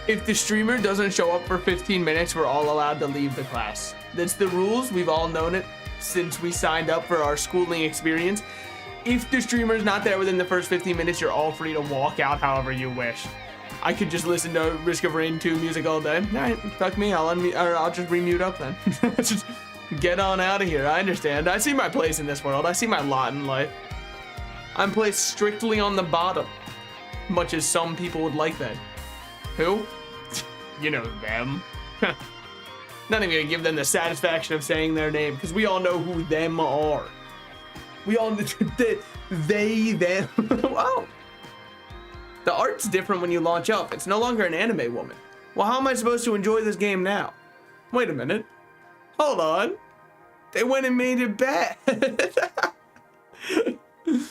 If the streamer doesn't show up for 15 minutes, we're all allowed to leave the class. That's the rules. We've all known it since we signed up for our schooling experience. If the streamer's not there within the first 15 minutes, you're all free to walk out however you wish. I could just listen to Risk of Rain 2 music all day. All right, fuck me. I'll just remute up then. Just get on out of here. I understand. I see my place in this world. I see my lot in life. I'm placed strictly on the bottom, much as some people would like that. Who? You know them. Not even gonna give them the satisfaction of saying their name, because we all know who them are. We all they them. Wow. The art's different when you launch up. It's no longer an anime woman. Well, how am I supposed to enjoy this game now? Wait a minute. Hold on. They went and made it bad.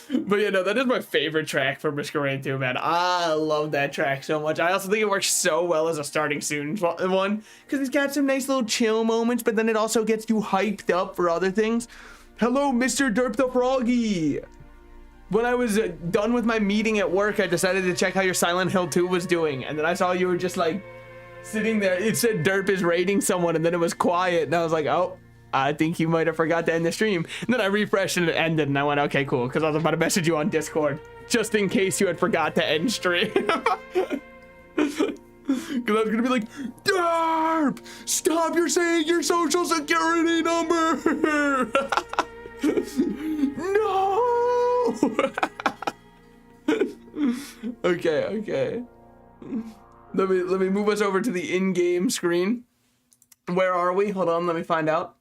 But yeah, no, that is my favorite track from Risk of Rain 2, man. I love that track so much. I also think it works so well as a starting soon one, because it's got some nice little chill moments, but then it also gets you hyped up for other things. Hello, Mr. Derp the Froggy. When I was done with my meeting at work, I decided to check how your Silent Hill 2 was doing, and then I saw you were just like sitting there. It said Derp is raiding someone, and then it was quiet, and I was like, oh, I think you might have forgot to end the stream. And then I refreshed and it ended, and I went, okay, cool, because I was about to message you on Discord just in case you had forgot to end stream. Because I was gonna be like, Derp, stop! You're saying your social security number. No. Okay. Let me move us over to the in-game screen. Where are we? Hold on, let me find out.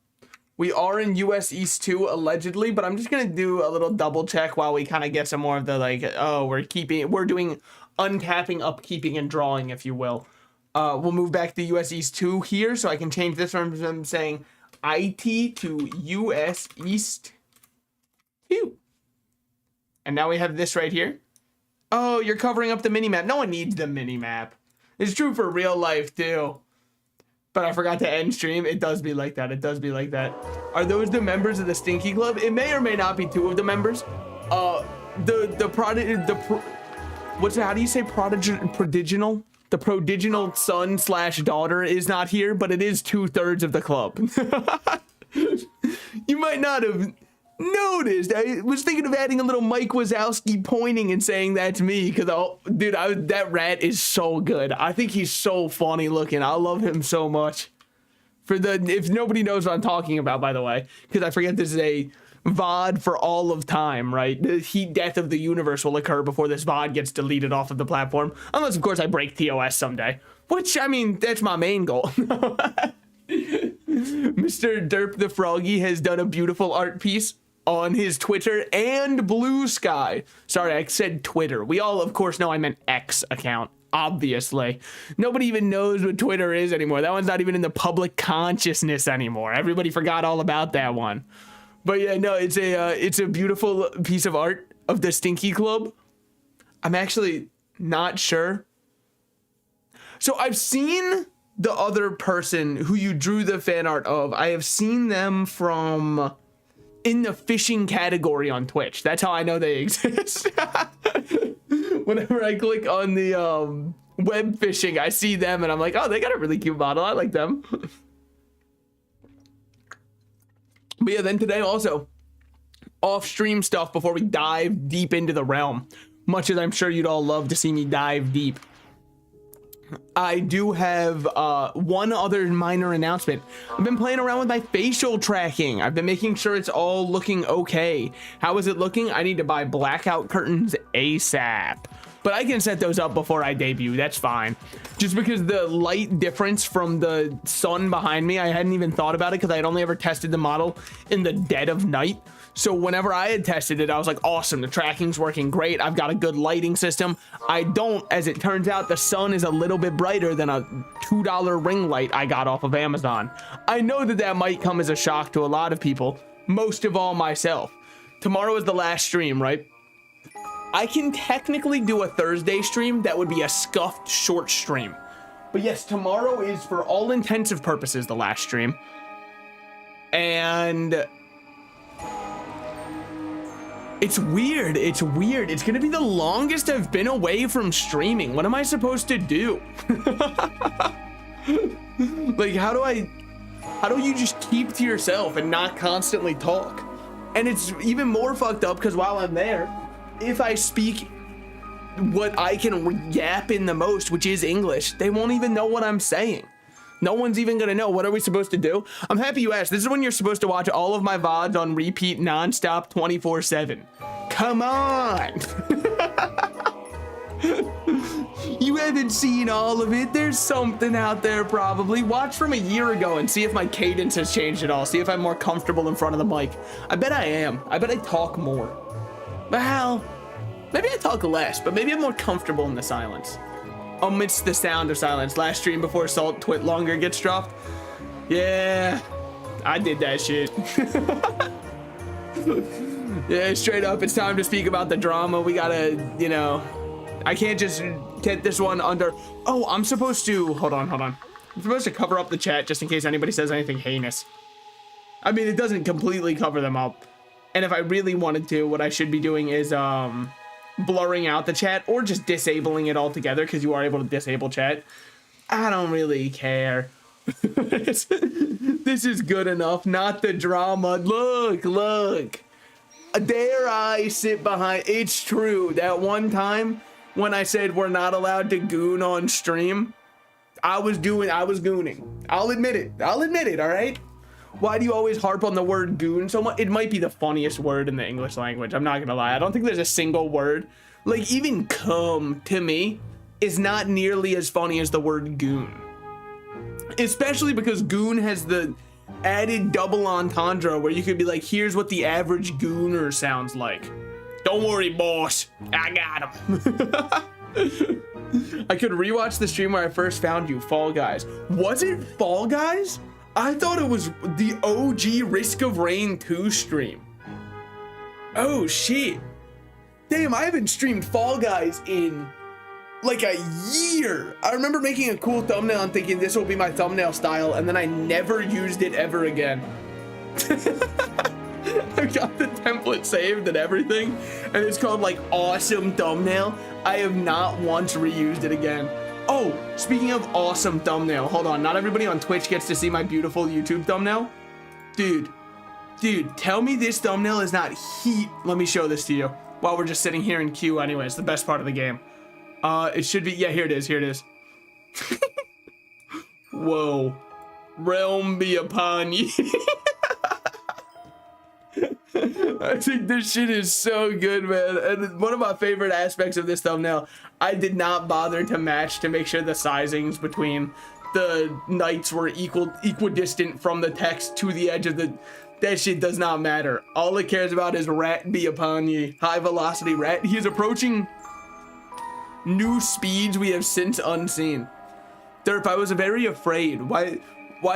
We are in US East 2 allegedly, but I'm just gonna do a little double check while we kind of get some more of the like, oh, we're doing untapping, upkeeping, and drawing, if you will. We'll move back to US East 2 here, so I can change this from saying IT to US East 2. And now we have this right here. Oh, you're covering up the mini-map. No one needs the mini-map. It's true for real life too. But I forgot to end stream. It does be like that. It does be like that. Are those the members of the Stinky Club? It may or may not be two of the members. How do you say prodiginal? The prodiginal son / daughter is not here, but it is 2/3 of the club. You might not have noticed. I was thinking of adding a little Mike Wazowski pointing and saying that's me, because dude, that rat is so good. I think he's so funny looking. I love him so much. If nobody knows what I'm talking about, by the way, because I forget this is a VOD for all of time, right? The heat death of the universe will occur before this VOD gets deleted off of the platform, unless of course I break TOS someday, which, I mean, that's my main goal. Mr. Derp the Froggy has done a beautiful art piece on his Twitter and Blue Sky. Sorry, I said Twitter. We all, of course, know I meant X account, obviously. Nobody even knows what Twitter is anymore. That one's not even in the public consciousness anymore. Everybody forgot all about that one. But yeah, no, it's a beautiful piece of art of the Stinky Club. I'm actually not sure. So I've seen the other person who you drew the fan art of. I have seen them from in the fishing category on Twitch. That's how I know they exist. Whenever I click on the web fishing, I see them and I'm like, oh, they got a really cute model. I like them. But yeah, then today also, off-stream stuff before we dive deep into the realm. Much as I'm sure you'd all love to see me dive deep. I do have one other minor announcement. I've been playing around with my facial tracking. I've been making sure it's all looking okay. How is it looking? I need to buy blackout curtains ASAP. But I can set those up before I debut, that's fine. Just because the light difference from the sun behind me, I hadn't even thought about it because I had only ever tested the model in the dead of night. So whenever I had tested it, I was like, awesome, the tracking's working great. I've got a good lighting system. I don't, as it turns out, the sun is a little bit brighter than a $2 ring light I got off of Amazon. I know that that might come as a shock to a lot of people, most of all myself. Tomorrow is the last stream, right? I can technically do a Thursday stream that would be a scuffed short stream. But yes, tomorrow is for all intensive purposes the last stream. It's weird. It's weird. It's gonna be the longest I've been away from streaming. What am I supposed to do? Like, how do you just keep to yourself and not constantly talk? And it's even more fucked up because while I'm there, if I speak what I can yap in the most, which is English, they won't even know what I'm saying. No one's even gonna know. What are we supposed to do? I'm happy you asked. This is when you're supposed to watch all of my VODs on repeat nonstop 24/7. Come on. You haven't seen all of it. There's something out there probably. Watch from a year ago and see if my cadence has changed at all. See if I'm more comfortable in front of the mic. I bet I am. I bet I talk more. Well, maybe I talk less, but maybe I'm more comfortable in the silence. Amidst the sound of silence. Last stream before Salt Twit Longer gets dropped. Yeah, I did that shit. Yeah, straight up, it's time to speak about the drama. We gotta, you know, I can't just get this one under. Oh, I'm supposed to, hold on. I'm supposed to cover up the chat just in case anybody says anything heinous. I mean, it doesn't completely cover them up. And if I really wanted to, what I should be doing is, blurring out the chat or just disabling it altogether because you are able to disable chat. I don't really care. This is good enough. Not the drama. Look. Dare I sit behind? It's true. That one time when I said we're not allowed to goon on stream, I was gooning. I'll admit it. All right. Why do you always harp on the word goon so much? It might be the funniest word in the English language. I'm not gonna lie. I don't think there's a single word. Like, even cum, to me, is not nearly as funny as the word goon. Especially because goon has the added double entendre where you could be like, here's what the average gooner sounds like. Don't worry, boss. I got him. I could rewatch the stream where I first found you, Fall Guys. Was it Fall Guys? I thought it was the OG Risk of Rain 2 stream. Oh shit. Damn, I haven't streamed Fall Guys in like a year. I remember making a cool thumbnail and thinking this will be my thumbnail style, and then I never used it ever again. I've got the template saved and everything, and it's called like awesome thumbnail. I have not once reused it again. Oh, speaking of awesome thumbnail, hold on. Not everybody on Twitch gets to see my beautiful YouTube thumbnail. Dude, tell me this thumbnail is not heat. Let me show this to you while we're just sitting here in queue anyway. It's the best part of the game. It should be, yeah, here it is. Whoa. Realm be upon ye. I think this shit is so good, man. And one of my favorite aspects of this thumbnail, I did not bother to match to make sure the sizings between the knights were equidistant from the text to the edge of the... That shit does not matter. All it cares about is rat be upon ye. High velocity rat. He is approaching new speeds we have since unseen. Derp, I was very afraid. Why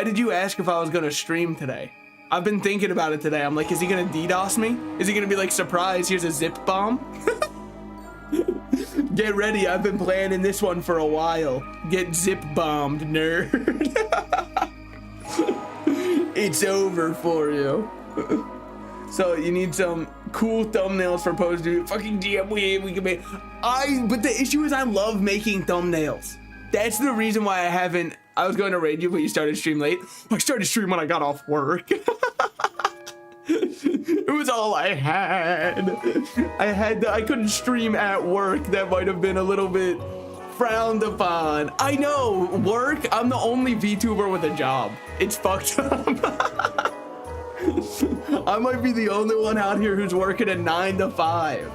did you ask if I was gonna stream today? I've been thinking about it today. I'm like, is he gonna DDoS me? Is he gonna be like, surprise, here's a zip bomb? Get ready, I've been planning this one for a while. Get zip bombed, nerd. It's over for you. So you need some cool thumbnails for post to fucking DM we can make. But the issue is I love making thumbnails. That's the reason why I was going to raid you, but you started stream late. I started stream when I got off work. It was all I had. I couldn't stream at work. That might have been a little bit frowned upon. I know, work, I'm the only VTuber with a job. It's fucked up. I might be the only one out here who's working a 9 to 5.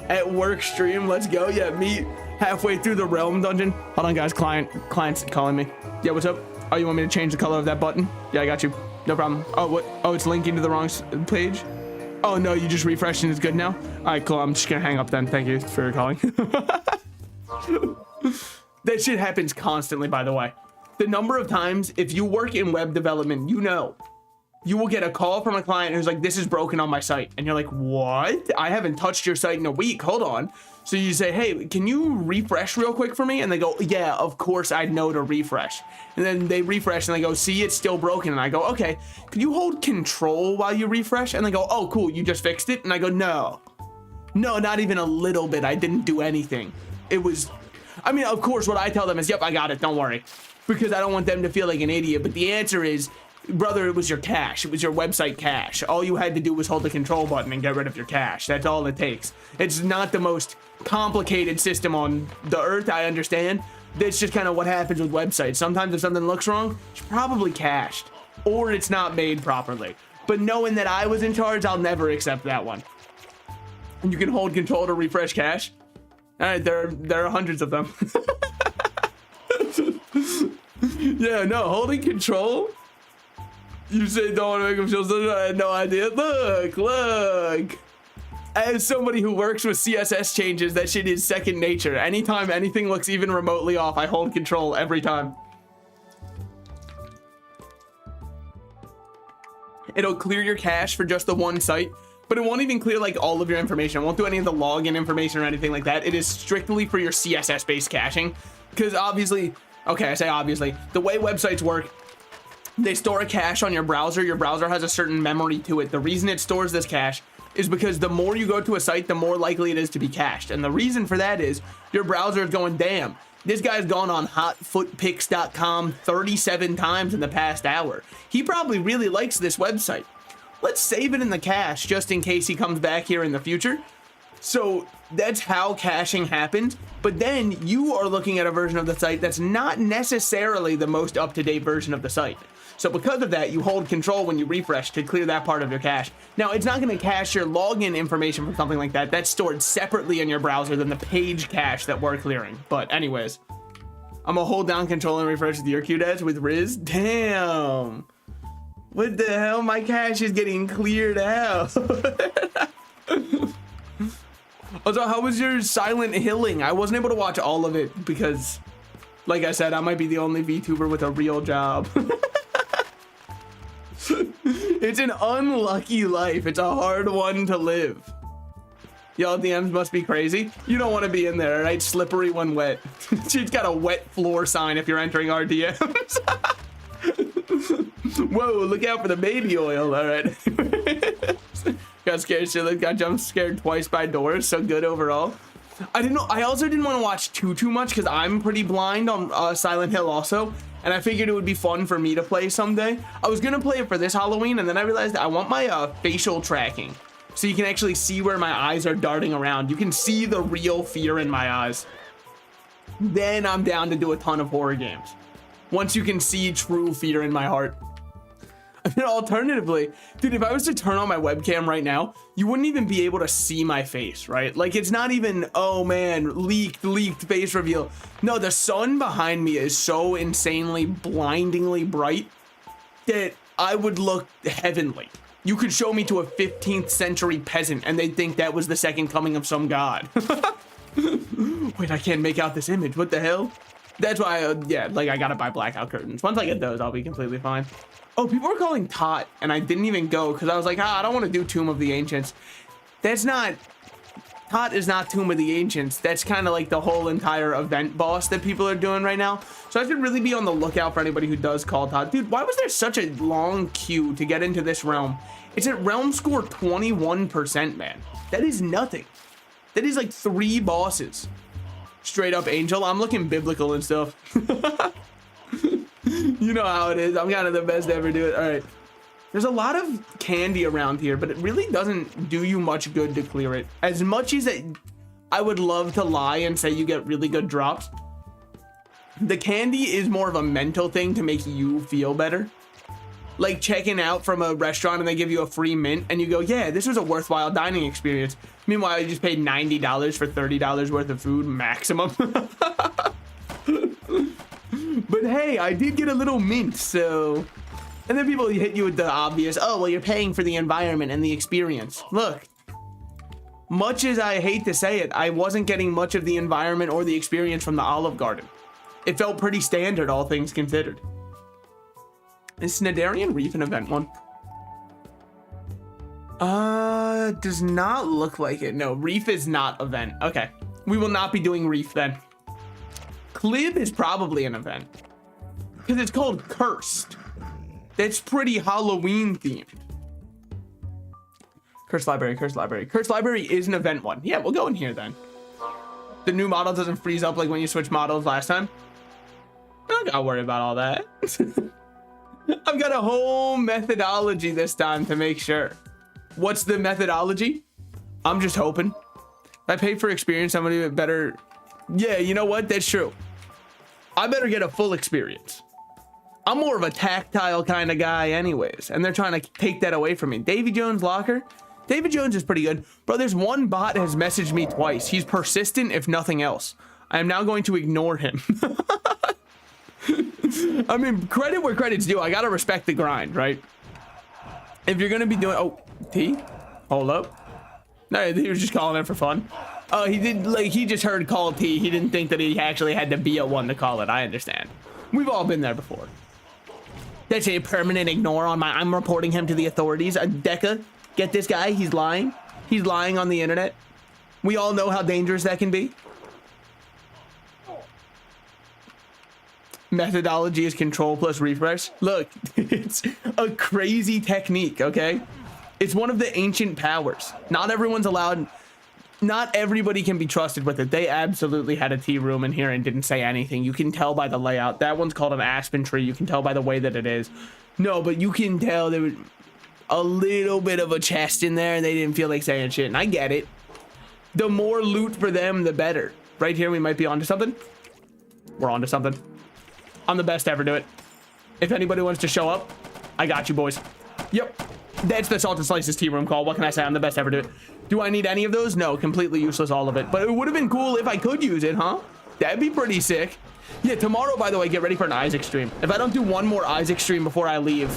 At work stream, let's go. Yeah, meet halfway through the realm dungeon. Hold on, guys, client's calling me. Yeah, what's up? Oh, you want me to change the color of that button? Yeah, I got you. No problem. Oh, what? Oh, it's linking to the wrong page? Oh, no, you just refreshed and it's good now? All right, cool. I'm just gonna hang up then. Thank you for calling. That shit happens constantly, by the way. The number of times, if you work in web development, you know, you will get a call from a client who's like, this is broken on my site. And you're like, what? I haven't touched your site in a week. Hold on. So you say, hey, can you refresh real quick for me? And they go, yeah, of course I'd know to refresh. And then they refresh and they go, see, it's still broken. And I go, okay, could you hold control while you refresh? And they go, oh, cool, you just fixed it? And I go, no, No, not even a little bit. I didn't do anything. It was, I mean, of course, what I tell them is, yep, I got it, don't worry. Because I don't want them to feel like an idiot. But the answer is, brother, it was your cache. It was your website cache. All you had to do was hold the control button and get rid of your cache. That's all it takes. It's not the most complicated system on the earth, I understand. That's just kind of what happens with websites. Sometimes if something looks wrong, it's probably cached. Or it's not made properly. But knowing that I was in charge, I'll never accept that one. And you can hold control to refresh cache. All right, there are hundreds of them. Yeah, no, holding control. You say don't want to make them feel so. I had no idea. Look. As somebody who works with CSS changes, that shit is second nature. Anytime anything looks even remotely off, I hold control every time. It'll clear your cache for just the one site, but it won't even clear like all of your information. It won't do any of the login information or anything like that. It is strictly for your CSS-based caching. Because obviously, okay, I say obviously, the way websites work, they store a cache on your browser. Your browser has a certain memory to it. The reason it stores this cache is because the more you go to a site, the more likely it is to be cached. And the reason for that is your browser is going, damn, this guy's gone on hotfootpics.com 37 times in the past hour. He probably really likes this website. Let's save it in the cache just in case he comes back here in the future. So that's how caching happens. But then you are looking at a version of the site that's not necessarily the most up-to-date version of the site. So because of that, you hold control when you refresh to clear that part of your cache. Now, it's not going to cache your login information from something like that. That's stored separately in your browser than the page cache that we're clearing. But anyways, I'm going to hold down control and refresh the your dash with Riz. Damn. What the hell? My cache is getting cleared out. Also, how was your Silent Hilling? I wasn't able to watch all of it because, like I said, I might be the only VTuber with a real job. It's an unlucky life. It's a hard one to live. Y'all DMs must be crazy. You don't want to be in there, right? Slippery when wet. She's got a wet floor sign if you're entering our DMs. Whoa, look out for the baby oil. All right. Got scared shitless, got jump scared twice by doors. So good overall. I didn't know. I also didn't want to watch too much because I'm pretty blind on Silent Hill also. And I figured it would be fun for me to play someday. I was gonna play it for this Halloween, and then I realized I want my facial tracking, so you can actually see where my eyes are darting around. You can see the real fear in my eyes. Then I'm down to do a ton of horror games. Once you can see true fear in my heart. I mean, alternatively, dude, if I was to turn on my webcam right now, you wouldn't even be able to see my face, right? Like, it's not even, oh man, leaked face reveal. No, the sun behind me is so insanely, blindingly bright that I would look heavenly. You could show me to a 15th century peasant and they'd think that was the second coming of some god. Wait, I can't make out this image. What the hell? That's why, yeah, like I gotta buy blackout curtains. Once I get those, I'll be completely fine. Oh, people are calling Tot, and I didn't even go because I was like, I don't want to do Tomb of the Ancients. That's not, Tot is not Tomb of the Ancients. That's kind of like the whole entire event boss that people are doing right now. So I should really be on the lookout for anybody who does call Tot. Dude, why was there such a long queue to get into this realm? It's at realm score 21%, man. That is nothing. That is like 3 bosses. Straight up angel. I'm looking biblical and stuff. You know how it is. I'm kind of the best to ever do it. All right. There's a lot of candy around here, but it really doesn't do you much good to clear it. As much as I would love to lie and say you get really good drops, the candy is more of a mental thing to make you feel better. Like checking out from a restaurant and they give you a free mint and you go, yeah, this was a worthwhile dining experience. Meanwhile, you just paid $90 for $30 worth of food maximum. But hey, I did get a little mint, so... And then people hit you with the obvious, oh, well, you're paying for the environment and the experience. Look, much as I hate to say it, I wasn't getting much of the environment or the experience from the Olive Garden. It felt pretty standard, all things considered. Is Snidarian Reef an event one? Does not look like it. No, Reef is not event. Okay, we will not be doing Reef then. Clib is probably an event because it's called Cursed. That's pretty Halloween themed. Curse library, curse library. Curse library is an event one. Yeah, we'll go in here then. The new model doesn't freeze up like when you switch models last time. I don't gotta worry about all that. I've got a whole methodology this time to make sure. What's the methodology? I'm just hoping. If I pay for experience, somebody better. Yeah, you know what? That's true. I better get a full experience. I'm more of a tactile kind of guy anyways, and they're trying to take that away from me. Davy Jones locker. David Jones is pretty good. Bro, there's one bot that has messaged me twice. He's persistent if nothing else. I am now going to ignore him. I mean, credit where credit's due. I gotta respect the grind, right? If you're gonna be doing... Oh, T? Hold up. No, he was just calling it for fun. Oh, he did, like, he just heard call T. He didn't think that he actually had to be a one to call it. I understand. We've all been there before. That's a permanent ignore on my... I'm reporting him to the authorities. Deca, get this guy. He's lying. He's lying on the internet. We all know how dangerous that can be. Methodology is control plus refresh. Look, it's a crazy technique, okay? It's one of the ancient powers. Not everyone's allowed... Not everybody can be trusted with it. They absolutely had a tea room in here and didn't say anything. You can tell by the layout. That one's called an aspen tree. You can tell by the way that it is. No, but you can tell there was a little bit of a chest in there and they didn't feel like saying shit. And I get it. The more loot for them, the better. Right here, we might be onto something. We're onto something. I'm the best to ever do it. If anybody wants to show up, I got you, boys. Yep. That's the Salted Slices tea room call. What can I say? I'm the best to ever do it. Do I need any of those? No, completely useless, all of it. But it would have been cool if I could use it, huh? That'd be pretty sick. Yeah, tomorrow, by the way, get ready for an Isaac stream. If I don't do one more Isaac stream before I leave,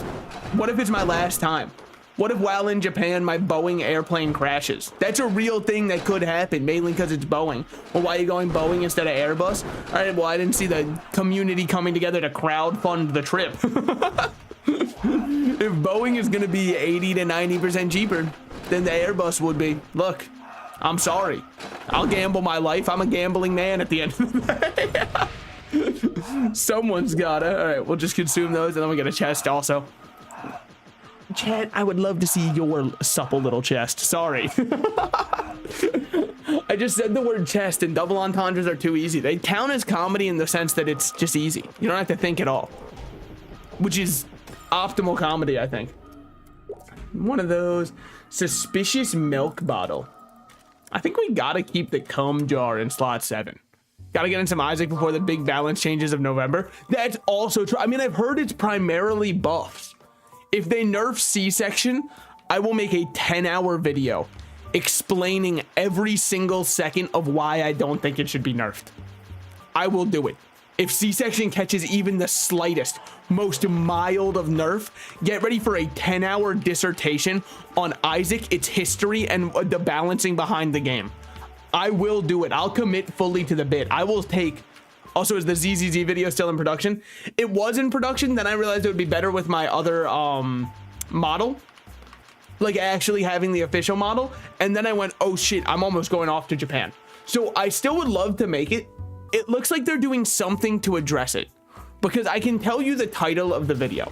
what if it's my last time? What if while in Japan, my Boeing airplane crashes? That's a real thing that could happen, mainly because it's Boeing. Well, why are you going Boeing instead of Airbus? All right, well, I didn't see the community coming together to crowdfund the trip. If Boeing is going to be 80 to 90% cheaper than the Airbus would be, look, I'm sorry. I'll gamble my life. I'm a gambling man at the end of the day. Someone's gotta. All right, we'll just consume those and then we get a chest also. Chat, I would love to see your supple little chest. Sorry. I just said the word chest and double entendres are too easy. They count as comedy in the sense that it's just easy. You don't have to think at all, which is optimal comedy, I think. One of those. Suspicious milk bottle. I think we gotta keep the cum jar in slot 7. Gotta get in some Isaac before the big balance changes of November. That's also true. I mean, I've heard it's primarily buffs. If they nerf C-section, I will make a 10-hour video explaining every single second of why I don't think it should be nerfed. I will do it. If C-section catches even the slightest, most mild of nerf, get ready for a 10-hour dissertation on Isaac, its history, and the balancing behind the game. I will do it. I'll commit fully to the bit. I will take... Also, is the ZZZ video still in production? It was in production, then I realized it would be better with my other model. Like actually having the official model. And then I went, oh shit, I'm almost going off to Japan. So I still would love to make it. It looks like they're doing something to address it. Because I can tell you the title of the video.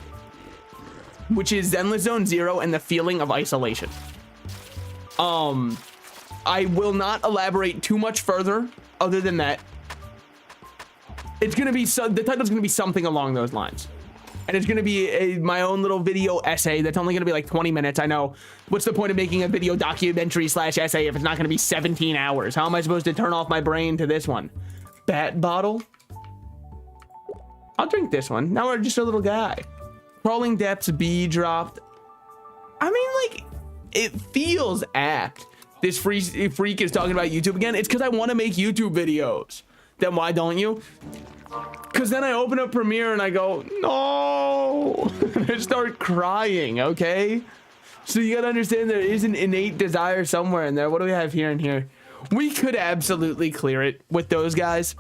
Which is Zenless Zone Zero and the Feeling of Isolation. I will not elaborate too much further other than that. It's gonna be the title's gonna be something along those lines, and it's gonna be my own little video essay that's only gonna be like 20 minutes. I know. What's the point of making a video documentary / essay if it's not gonna be 17 hours? How am I supposed to turn off my brain to this one? Bat bottle. I'll drink this one. Now we're just a little guy. Crawling depths. B dropped. I mean, like, it feels apt. This freak is talking about YouTube again. It's because I want to make YouTube videos. Then why don't you? Because then I open up Premiere and I go, no. I start crying, okay? So you gotta understand there is an innate desire somewhere in there. What do we have here and here? We could absolutely clear it with those guys.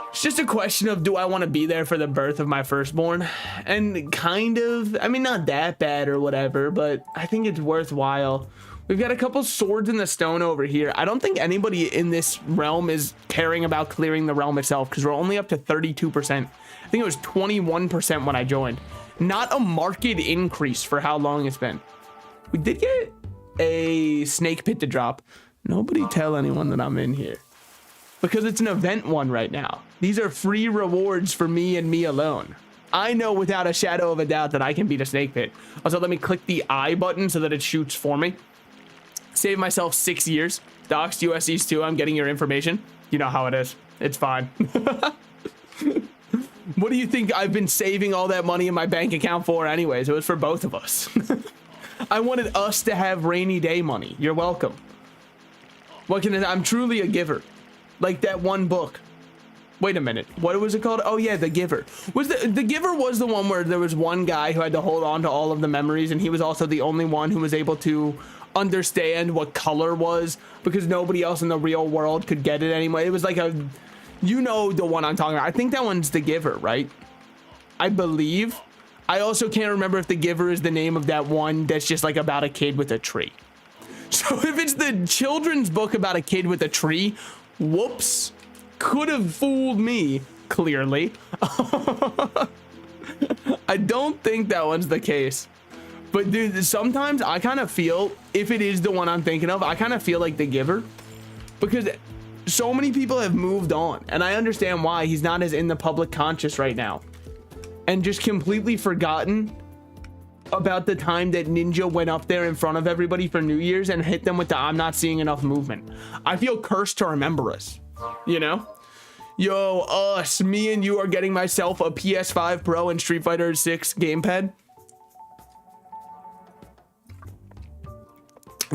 It's just a question of, do I want to be there for the birth of my firstborn? And kind of, I mean, not that bad or whatever, but I think it's worthwhile. We've got a couple swords in the stone over here. I don't think anybody in this realm is caring about clearing the realm itself because we're only up to 32%. I think it was 21% when I joined. Not a marked increase for how long it's been. We did get a snake pit to drop. Nobody tell anyone that I'm in here. Because it's an event one right now. These are free rewards for me and me alone. I know without a shadow of a doubt that I can beat a snake pit. Also, let me click the I button so that it shoots for me. Save myself 6 years. Doxed USCs too. I'm getting your information. You know how it is. It's fine. What do you think I've been saving all that money in my bank account for anyways? It was for both of us. I wanted us to have rainy day money. You're welcome. What can I'm truly a giver. Like that one book. Wait a minute. What was it called? Oh yeah, The Giver. Was the Giver was the one where there was one guy who had to hold on to all of the memories, and he was also the only one who was able to understand what color was because nobody else in the real world could get it anyway. It was like a, you know, the one I'm talking about. I think that one's The Giver, right? I believe. I also can't remember if The Giver is the name of that one that's just like about a kid with a tree. So if it's the children's book about a kid with a tree, whoops, could have fooled me, clearly. I don't think that one's the case. But dude, sometimes I kind of feel, if it is the one I'm thinking of, I kind of feel like The Giver. Because so many people have moved on. And I understand why. He's not as in the public conscious right now. And just completely forgotten about the time that Ninja went up there in front of everybody for New Year's and hit them with the I'm not seeing enough movement. I feel cursed to remember us, you know? Yo, us, me and you are getting myself a PS5 Pro and Street Fighter 6 gamepad.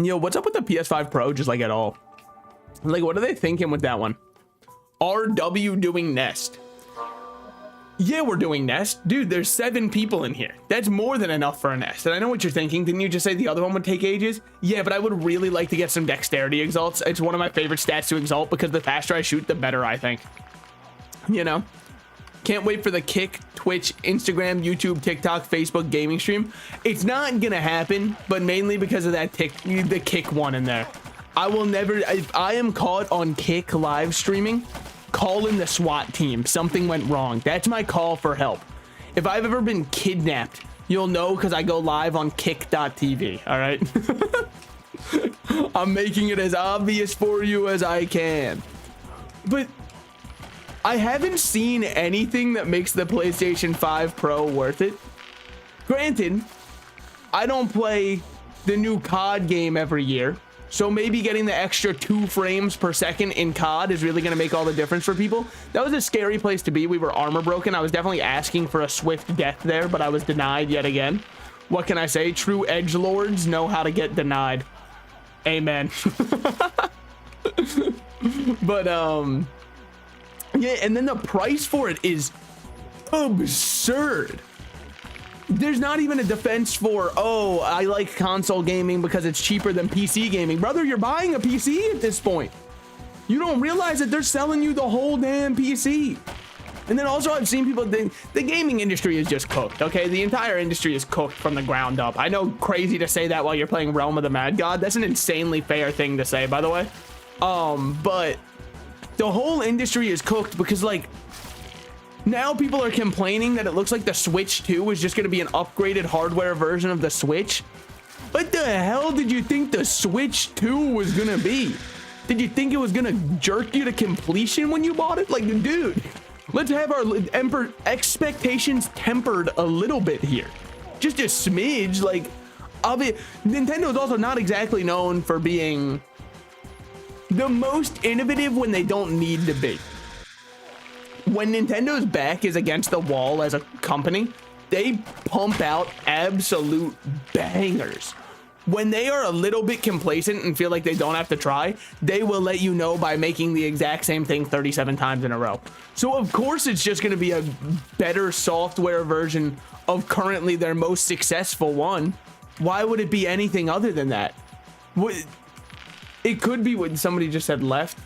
Yo, what's up with the PS5 Pro just like at all? Like, what are they thinking with that one? RW doing Nest. Yeah, we're doing Nest. Dude, there's 7 people in here. That's more than enough for a Nest. And I know what you're thinking. Didn't you just say the other one would take ages? Yeah, but I would really like to get some dexterity exalts. It's one of my favorite stats to exalt because the faster I shoot, the better, I think. You know? Can't wait for the Kick, Twitch, Instagram, YouTube, TikTok, Facebook gaming stream. It's not gonna happen, but mainly because of that the Kick one in there. I will never, if I am caught on Kick live streaming, call in the SWAT team. Something went wrong. That's my call for help. If I've ever been kidnapped, you'll know because I go live on kick.tv, all right? I'm making it as obvious for you as I can. But I haven't seen anything that makes the PlayStation 5 Pro worth it. Granted, I don't play the new COD game every year. So maybe getting the extra 2 frames per second in COD is really going to make all the difference for people. That was a scary place to be. We were armor broken. I was definitely asking for a swift death there, but I was denied yet again. What can I say? True edgelords know how to get denied. Amen. But, yeah, and then the price for it is absurd. There's not even a defense for, oh, I like console gaming because it's cheaper than PC gaming. Brother, you're buying a PC at this point. You don't realize that they're selling you the whole damn PC. And then also I've seen people think the gaming industry is just cooked, okay? The entire industry is cooked from the ground up. I know, crazy to say that while you're playing Realm of the Mad God. That's an insanely fair thing to say, by the way. But the whole industry is cooked because, like, now people are complaining that it looks like the Switch 2 is just going to be an upgraded hardware version of the Switch. What the hell did you think the Switch 2 was going to be? Did you think it was going to jerk you to completion when you bought it? Like, dude, let's have our expectations tempered a little bit here. Just a smidge. Like, Nintendo is also not exactly known for being the most innovative when they don't need to be. When Nintendo's back is against the wall as a company, they pump out absolute bangers. When they are a little bit complacent and feel like they don't have to try, they will let you know by making the exact same thing 37 times in a row. So of course it's just going to be a better software version of currently their most successful one. Why would it be anything other than that? It could be what somebody just said left.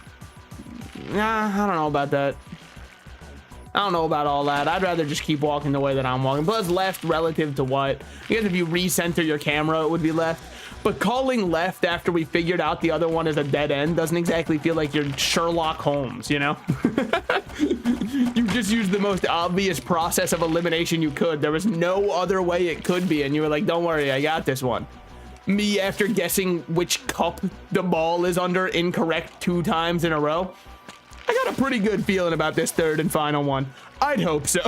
Nah, I don't know about that. I don't know about all that. I'd rather just keep walking the way that I'm walking. Plus left relative to what? I guess if you recenter your camera, it would be left. But calling left after we figured out the other one is a dead end doesn't exactly feel like you're Sherlock Holmes, you know? You just used the most obvious process of elimination you could. There was no other way it could be. And you were like, don't worry, I got this one. me after guessing which cup the ball is under incorrect 2 times in a row. I got a pretty good feeling about this third and final one. I'd hope so.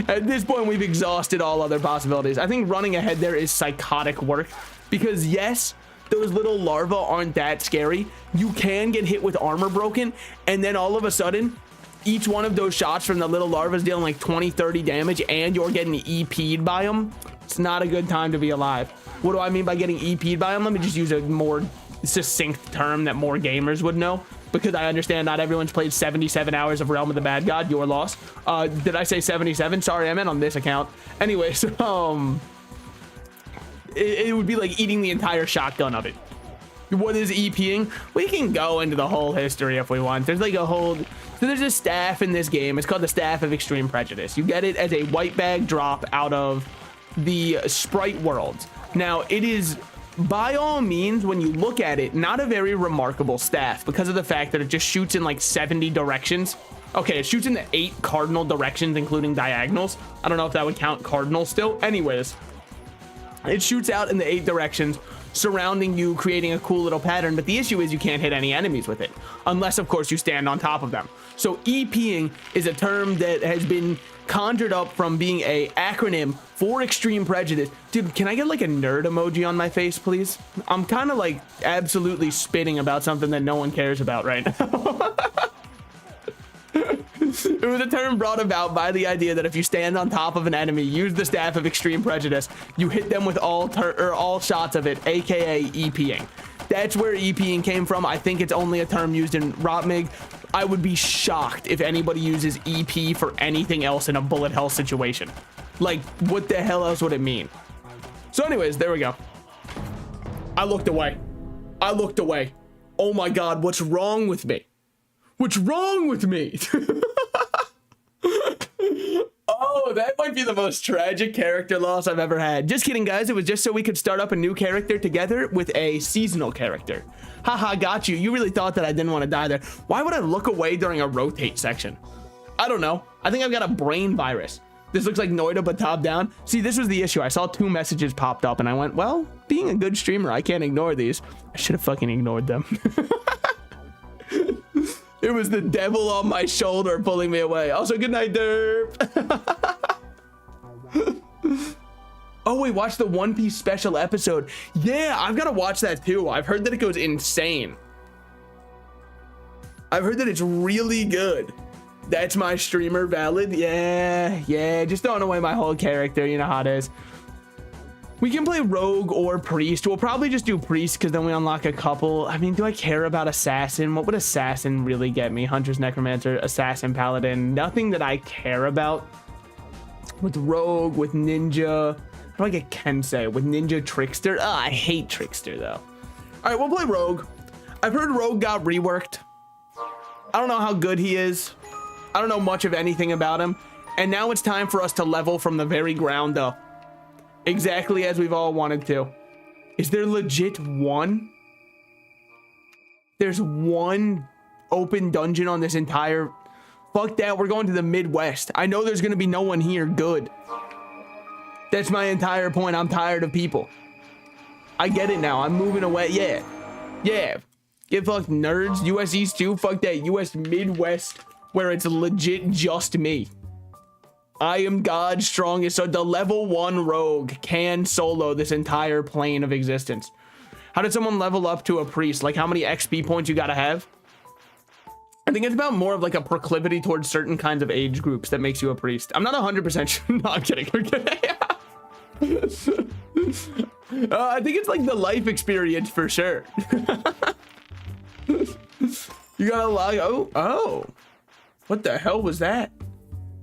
At this point, we've exhausted all other possibilities. I think running ahead there is psychotic work because yes, those little larvae aren't that scary. You can get hit with armor broken, and then all of a sudden, each one of those shots from the little larvae is dealing like 20, 30 damage, and you're getting EP'd by them. It's not a good time to be alive. What do I mean by getting EP'd by them? Let me just use a more succinct term that more gamers would know, because I understand not everyone's played 77 hours of Realm of the Bad God. Your loss. Did I say 77? Sorry, I meant on this account. Anyways, it would be like eating the entire shotgun of it. What is EPing? We can go into the whole history if we want. There's like a whole... So there's a staff in this game. It's called the Staff of Extreme Prejudice. You get it as a white bag drop out of the Sprite world. Now, it is, by all means, when you look at it, not a very remarkable staff because of the fact that it just shoots in like 70 directions. Okay, it shoots in the 8 cardinal directions, including diagonals. I don't know if that would count cardinal still. Anyways, it shoots out in the 8 directions, surrounding you, creating a cool little pattern. But the issue is you can't hit any enemies with it, unless, of course, you stand on top of them. So EPing is a term that has been conjured up from being a acronym for extreme prejudice. Dude, can I get like a nerd emoji on my face, please? I'm kind of like absolutely spitting about something that no one cares about right now. It was a term brought about by the idea that if you stand on top of an enemy, use the Staff of Extreme Prejudice, you hit them with all shots of it, aka EPing. That's where EPing came from. I think it's only a term used in Rotmig. I would be shocked if anybody uses EP for anything else in a bullet hell situation. Like, what the hell else would it mean? So anyways, there we go. I looked away. I looked away. Oh my God, what's wrong with me? What's wrong with me? Oh, that might be the most tragic character loss I've ever had. Just kidding, guys. It was just so we could start up a new character together with a seasonal character. Haha, got you. You really thought that I didn't want to die there. Why would I look away during a rotate section? I don't know. I think I've got a brain virus. This looks like Noida, but top down. See, this was the issue. I saw 2 messages popped up and I went, well, being a good streamer, I can't ignore these. I should have fucking ignored them. It was the devil on my shoulder pulling me away. Also, good night, derp. Oh, wait, watch the One Piece special episode. Yeah, I've got to watch that too. I've heard that it goes insane. I've heard that it's really good. That's my streamer valid. Yeah, just throwing away my whole character. You know how it is. We can play rogue or priest. We'll probably just do priest because then we unlock a couple. I mean, do I care about assassin? What would assassin really get me? Hunter's necromancer, assassin, paladin. Nothing that I care about. With rogue, with ninja. How do I get kensei? With ninja trickster? Oh, I hate trickster though. All right, we'll play rogue. I've heard rogue got reworked. I don't know how good he is. I don't know much of anything about him. And now it's time for us to level from the very ground up. Exactly as we've all wanted to. Is there legit one? There's one open dungeon on this entire... Fuck that, we're going to the Midwest. I know there's gonna be no one here good. That's my entire point. I'm tired of people. I get it now. I'm moving away. Yeah. Get fucked nerds. US East too. Fuck that. US Midwest where it's legit just me. I am God's strongest. So the level 1 rogue can solo this entire plane of existence. How did someone level up to a priest? Like how many XP points you gotta have? I think it's about more of like a proclivity towards certain kinds of age groups that makes you a priest. I'm not 100% sure. No, I'm kidding. I think it's like the life experience for sure. You gotta log. Oh. What the hell was that?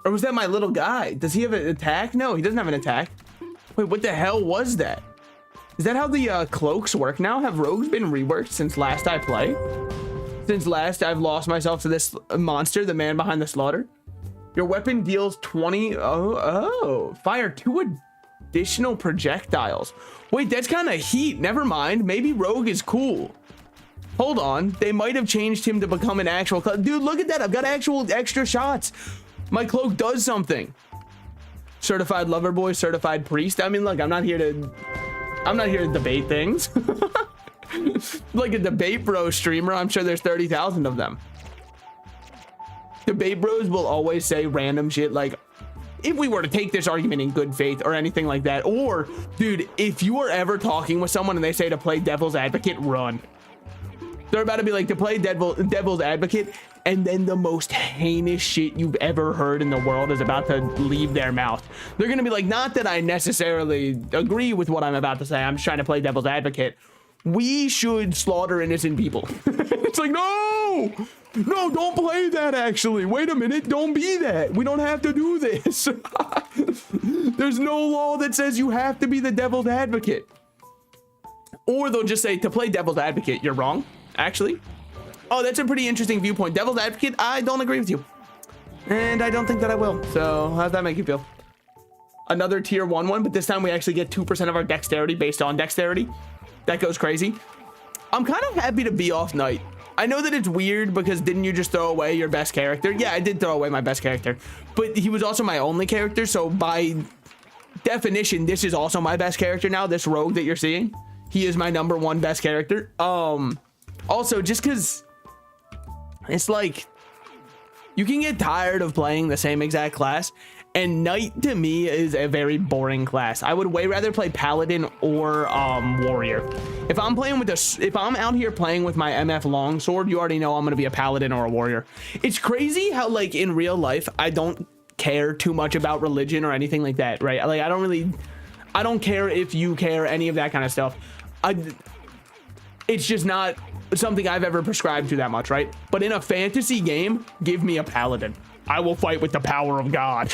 Or was that my little guy? Does he have an attack? No, he doesn't have an attack. Wait, what the hell was that? Is that how the cloaks work now? Have rogues been reworked since last I played? Since last I've lost myself to this monster, the man behind the slaughter? Your weapon deals 20... Oh. Fire 2 additional projectiles. Wait, that's kind of heat. Never mind. Maybe rogue is cool. Hold on. They might have changed him to become an actual... Dude, look at that. I've got actual extra shots. My cloak does something. Certified lover boy, certified priest. I mean, look, I'm not here to I'm not here to debate things. Like a debate bro streamer, I'm sure there's 30,000 of them. Debate bros will always say random shit like, if we were to take this argument in good faith or anything like that, or dude, if you are ever talking with someone and they say to play devil's advocate, run. They're about to be like, to play devil's advocate, and then the most heinous shit you've ever heard in the world is about to leave their mouth. They're gonna be like, not that I necessarily agree with what I'm about to say, I'm just trying to play devil's advocate. We should slaughter innocent people. It's like, no, don't play that. Actually, wait a minute, don't be that. We don't have to do this. There's no law that says you have to be the devil's advocate. Or they'll just say, to play devil's advocate, you're wrong, actually. Oh, that's a pretty interesting viewpoint. Devil's advocate, I don't agree with you. And I don't think that I will. So how's that make you feel? Another tier 1, but this time we actually get 2% of our dexterity based on dexterity. That goes crazy. I'm kind of happy to be off Knight. I know that it's weird because didn't you just throw away your best character? Yeah, I did throw away my best character, but he was also my only character. So by definition, this is also my best character now. This rogue that you're seeing, he is my #1 best character. Also, just because it's like you can get tired of playing the same exact class, and Knight to me is a very boring class. I would way rather play Paladin or Warrior. If I'm playing with if I'm out here playing with my MF Longsword, you already know I'm gonna be a Paladin or a Warrior. It's crazy how like in real life I don't care too much about religion or anything like that, right? Like I don't care if you care, any of that kind of stuff. It's just not something I've ever prescribed to that much, right? But in a fantasy game, give me a Paladin. I will fight with the power of God.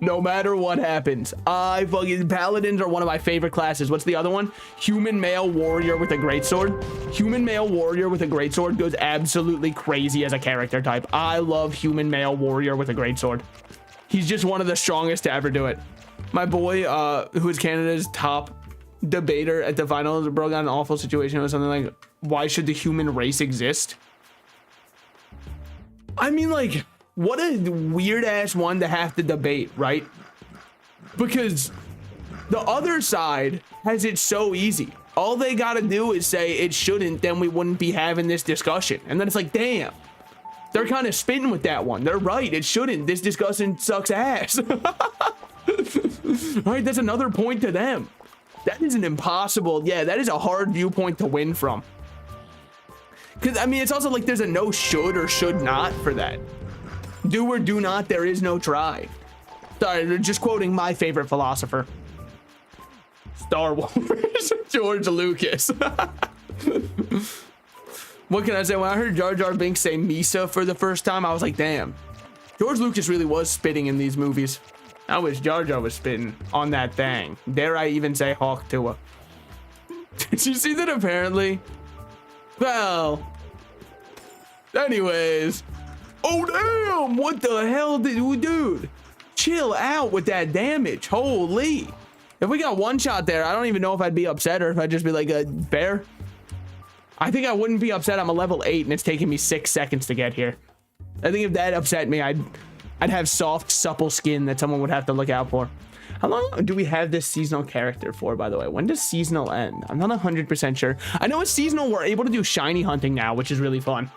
No matter what happens. Paladins are one of my favorite classes. What's the other one? Human male warrior with a greatsword. Human male warrior with a greatsword goes absolutely crazy as a character type. I love human male warrior with a greatsword. He's just one of the strongest to ever do it. My boy, who is Canada's top debater at the finals, broke down an awful situation. It was something like, why should the human race exist? I mean, like, what a weird ass one to have to debate, right? Because the other side has it so easy. All they gotta do is say it shouldn't, then we wouldn't be having this discussion. And then it's like, damn, they're kind of spitting with that one. They're right, it shouldn't. This discussion sucks ass. All right, that's another point to them. That is an impossible, yeah, that is a hard viewpoint to win from. Because, I mean, it's also like there's a no should or should not for that. Do or do not, there is no try. Sorry, just quoting my favorite philosopher. Star Wars, George Lucas. What can I say? When I heard Jar Jar Binks say Misa for the first time, I was like, damn. George Lucas really was spitting in these movies. I wish Jar Jar was spitting on that thing. Dare I even say Hawk Tua? Did you see that apparently? Well, anyways. Oh, damn. What the hell did we do? Chill out with that damage. Holy. If we got one shot there, I don't even know if I'd be upset or if I'd just be like a bear. I think I wouldn't be upset. I'm a level 8 and it's taking me 6 seconds to get here. I think if that upset me, I'd have soft, supple skin that someone would have to look out for. How long do we have this seasonal character for, by the way? When does seasonal end? I'm not 100% sure. I know it's seasonal. We're able to do shiny hunting now, which is really fun.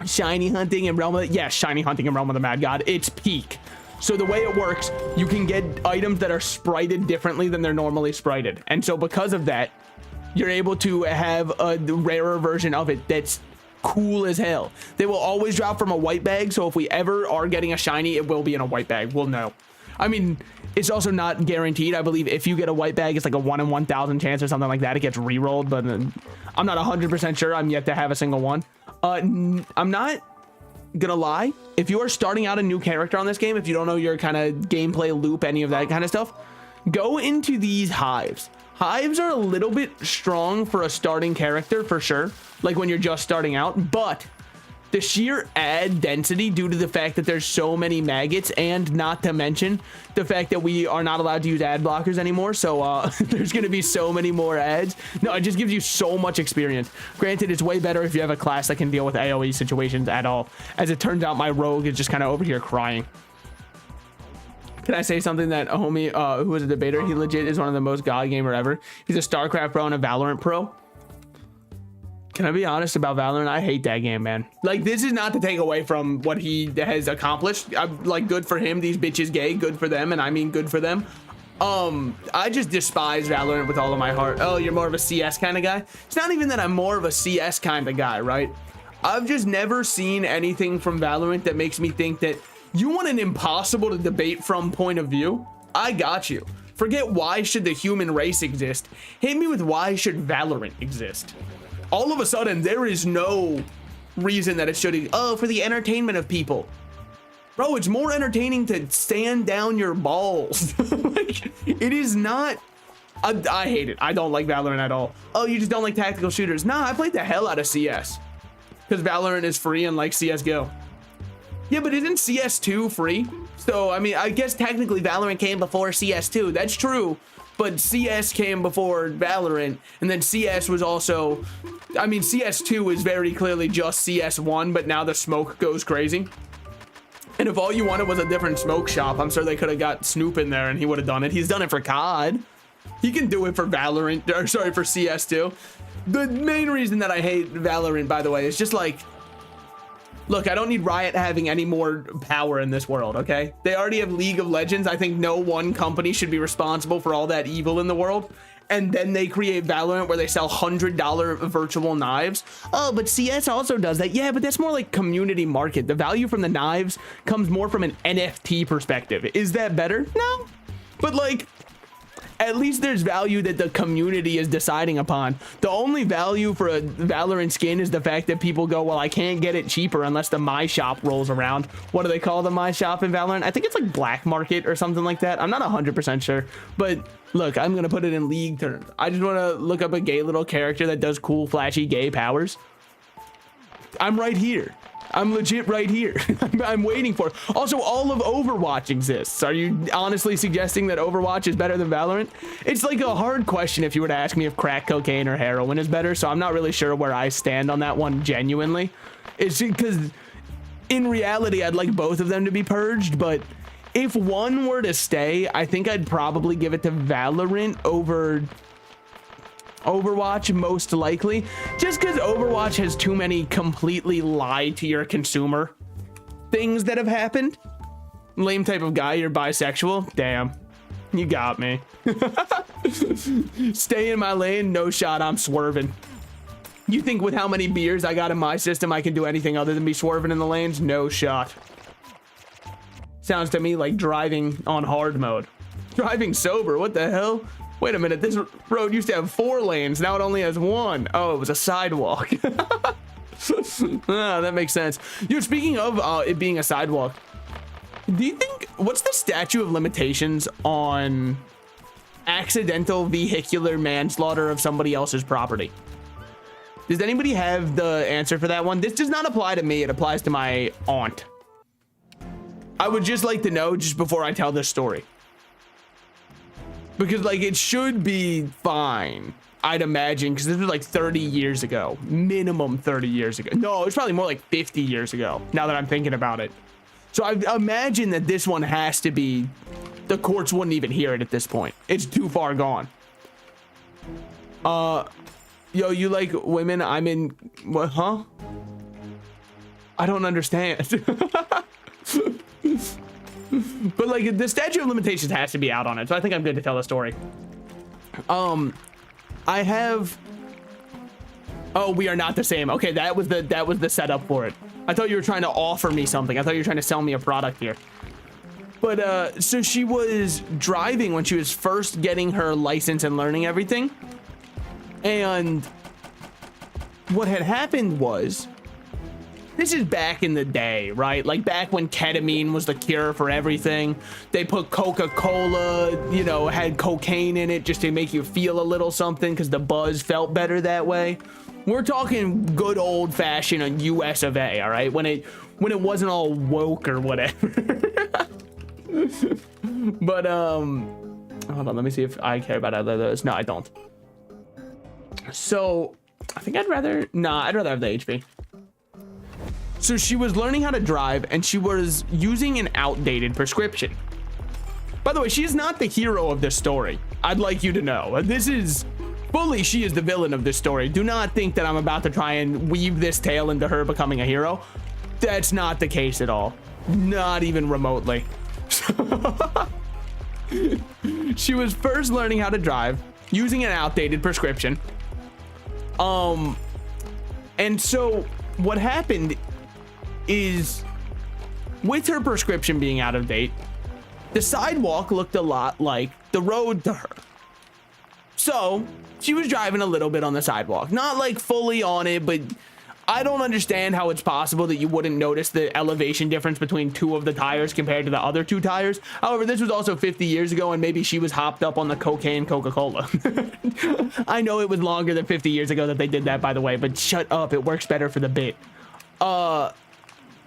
Shiny hunting in Realm of the... Yeah, shiny hunting in Realm of the Mad God. It's peak. So the way it works, you can get items that are sprited differently than they're normally sprited. And so because of that, you're able to have a rarer version of it that's cool as hell. They will always drop from a white bag, so if we ever are getting a shiny, it will be in a white bag. We'll know. I mean, it's also not guaranteed. I believe if you get a white bag, it's like a 1 in 1,000 chance or something like that. It gets re-rolled, but I'm not 100% sure. I'm yet to have a single one. I'm not gonna lie. If you are starting out a new character on this game, if you don't know your kind of gameplay loop, any of that kind of stuff, go into these hives. Hives are a little bit strong for a starting character for sure, like when you're just starting out, but the sheer ad density due to the fact that there's so many maggots, and not to mention the fact that we are not allowed to use ad blockers anymore, so there's going to be so many more ads. No, it just gives you so much experience. Granted, it's way better if you have a class that can deal with AoE situations at all. As it turns out, my rogue is just kind of over here crying. Can I say something that a homie who was a debater, he legit is one of the most god gamer ever. He's a StarCraft pro and a Valorant pro. Can I be honest about Valorant? I hate that game, man. Like, this is not to take away from what he has accomplished. I'm like, good for him. These bitches gay, good for them, and I mean good for them. I just despise Valorant with all of my heart. Oh, you're more of a CS kind of guy? It's not even that I'm more of a CS kind of guy, right? I've just never seen anything from Valorant that makes me think that you want an impossible to debate from point of view. I got you. Forget why should the human race exist. Hit me with why should Valorant exist. All of a sudden, there is no reason that it should. Oh, for the entertainment of people. Bro, it's more entertaining to stand down your balls. Like, it is not. I hate it. I don't like Valorant at all. Oh, you just don't like tactical shooters. Nah, I played the hell out of CS. Because Valorant is free unlike CSGO. Yeah, but isn't CS2 free? So, I mean, I guess technically Valorant came before CS2. That's true. But CS came before Valorant. And then CS was also... I mean, CS2 is very clearly just CS1, but now the smoke goes crazy. And if all you wanted was a different smoke shop, I'm sure they could have got Snoop in there and he would have done it. He's done it for COD. He can do it for Valorant, or sorry, for CS2. The main reason that I hate Valorant, by the way, is just like, look, I don't need Riot having any more power in this world, okay? They already have League of Legends. I think no one company should be responsible for all that evil in the world. And then they create Valorant where they sell $100 virtual knives. Oh, but CS also does that. Yeah, but that's more like community market. The value from the knives comes more from an NFT perspective. Is that better? No. But like, at least there's value that the community is deciding upon. The only value for a Valorant skin is the fact that people go, well, I can't get it cheaper unless the My Shop rolls around. What do they call the My Shop in Valorant? I think it's like Black Market or something like that. I'm not 100% sure. But look, I'm going to put it in league terms. I just want to look up a gay little character that does cool, flashy, gay powers. I'm right here. I'm legit right here. I'm waiting for it. Also, all of Overwatch exists. Are you honestly suggesting that Overwatch is better than Valorant? It's like a hard question if you were to ask me if crack cocaine or heroin is better, so I'm not really sure where I stand on that one genuinely. It's because in reality, I'd like both of them to be purged, but if one were to stay, I think I'd probably give it to Valorant over Overwatch, most likely, just because Overwatch has too many completely lie to your consumer things that have happened. Lame type of guy, you're bisexual. Damn, you got me. Stay in my lane, no shot, I'm swerving. You think with how many beers I got in my system I can do anything other than be swerving in the lanes? No shot. Sounds to me like driving on hard mode. Driving sober, what the hell? Wait a minute, this road used to have 4 lanes, now it only has 1. Oh, it was a sidewalk. Ah, that makes sense. Yo, speaking of it being a sidewalk, do you think, what's the statute of limitations on accidental vehicular manslaughter of somebody else's property? Does anybody have the answer for that one? This does not apply to me, it applies to my aunt. I would just like to know just before I tell this story. Because, like, it should be fine, I'd imagine, because this was like 30 years ago. Minimum 30 years ago. No, it's probably more like 50 years ago, now that I'm thinking about it. So I imagine that this one has to be, the courts wouldn't even hear it at this point. It's too far gone. Yo, you like women? I'm in, what, huh? I don't understand. But like the statute of limitations has to be out on it, so I think I'm good to tell the story. I have. Oh, we are not the same. Okay, that was the setup for it. I thought you were trying to offer me something. I thought you were trying to sell me a product here. But so she was driving when she was first getting her license and learning everything, and what had happened was. This is back in the day, right? Like back when ketamine was the cure for everything. They put Coca-Cola, you know, had cocaine in it just to make you feel a little something because the buzz felt better that way. We're talking good old fashioned US of A, all right? When it wasn't all woke or whatever. But hold on, let me see if I care about either of those. No, I don't. So I think I'd rather have the HP. So she was learning how to drive and she was using an outdated prescription. By the way, she is not the hero of this story. I'd like you to know. This is fully, she is the villain of this story. Do not think that I'm about to try and weave this tale into her becoming a hero. That's not the case at all. Not even remotely. She was first learning how to drive using an outdated prescription. And so what happened is, with her prescription being out of date, the sidewalk looked a lot like the road to her. So she was driving a little bit on the sidewalk, not like fully on it, but I don't understand how it's possible that you wouldn't notice the elevation difference between two of the tires compared to the other two tires. However, this was also 50 years ago, and maybe she was hopped up on the cocaine Coca-Cola. I know it was longer than 50 years ago that they did that, by the way, but shut up. It works better for the bit.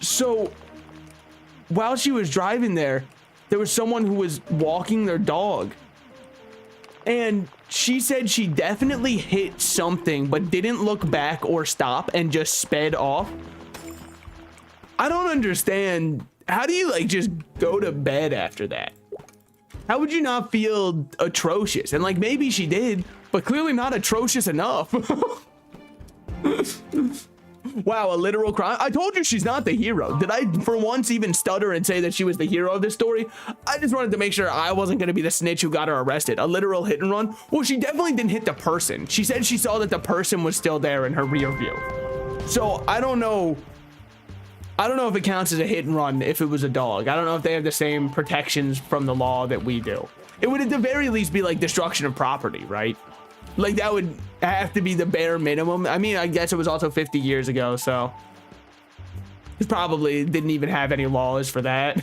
So while she was driving there was someone who was walking their dog. And she said she definitely hit something, but didn't look back or stop and just sped off. I don't understand. How do you like just go to bed after that? How would you not feel atrocious? And like, maybe she did, but clearly not atrocious enough. Wow, a literal crime. I told you she's not the hero. Did I for once even stutter and say that she was the hero of this story? I just wanted to make sure I wasn't going to be the snitch who got her arrested. A literal hit and run? Well, she definitely didn't hit the person. She said she saw that the person was still there in her rear view. So I don't know if it counts as a hit and run if it was a dog. I don't know if they have the same protections from the law that we do. It would at the very least be like destruction of property, right? Like that would have to be the bare minimum. I mean, I guess it was also 50 years ago, so it probably didn't even have any laws for that.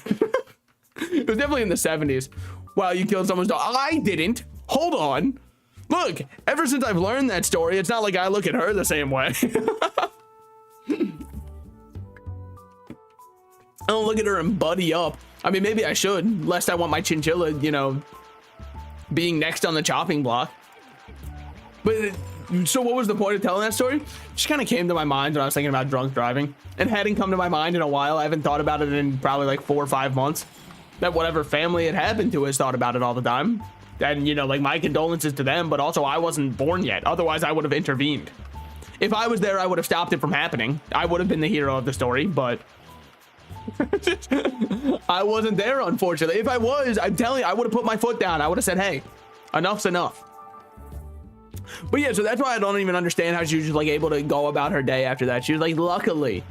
It was definitely in the 70s. Wow, you killed someone's dog. I didn't. Hold on. Look, ever since I've learned that story, it's not like I look at her the same way. I don't look at her and buddy up. I mean, maybe I should, lest I want my chinchilla, you know, being next on the chopping block. But so what was the point of telling that story? Just kind of came to my mind when I was thinking about drunk driving, and hadn't come to my mind in a while. I haven't thought about it in probably like 4 or 5 months. That whatever family it happened to has thought about it all the time. And, you know, like my condolences to them, but also I wasn't born yet. Otherwise, I would have intervened. If I was there, I would have stopped it from happening. I would have been the hero of the story, but I wasn't there, unfortunately. If I was, I'm telling you, I would have put my foot down. I would have said, hey, enough's enough. But yeah, so that's why I don't even understand how she was just like able to go about her day after that. She was like, luckily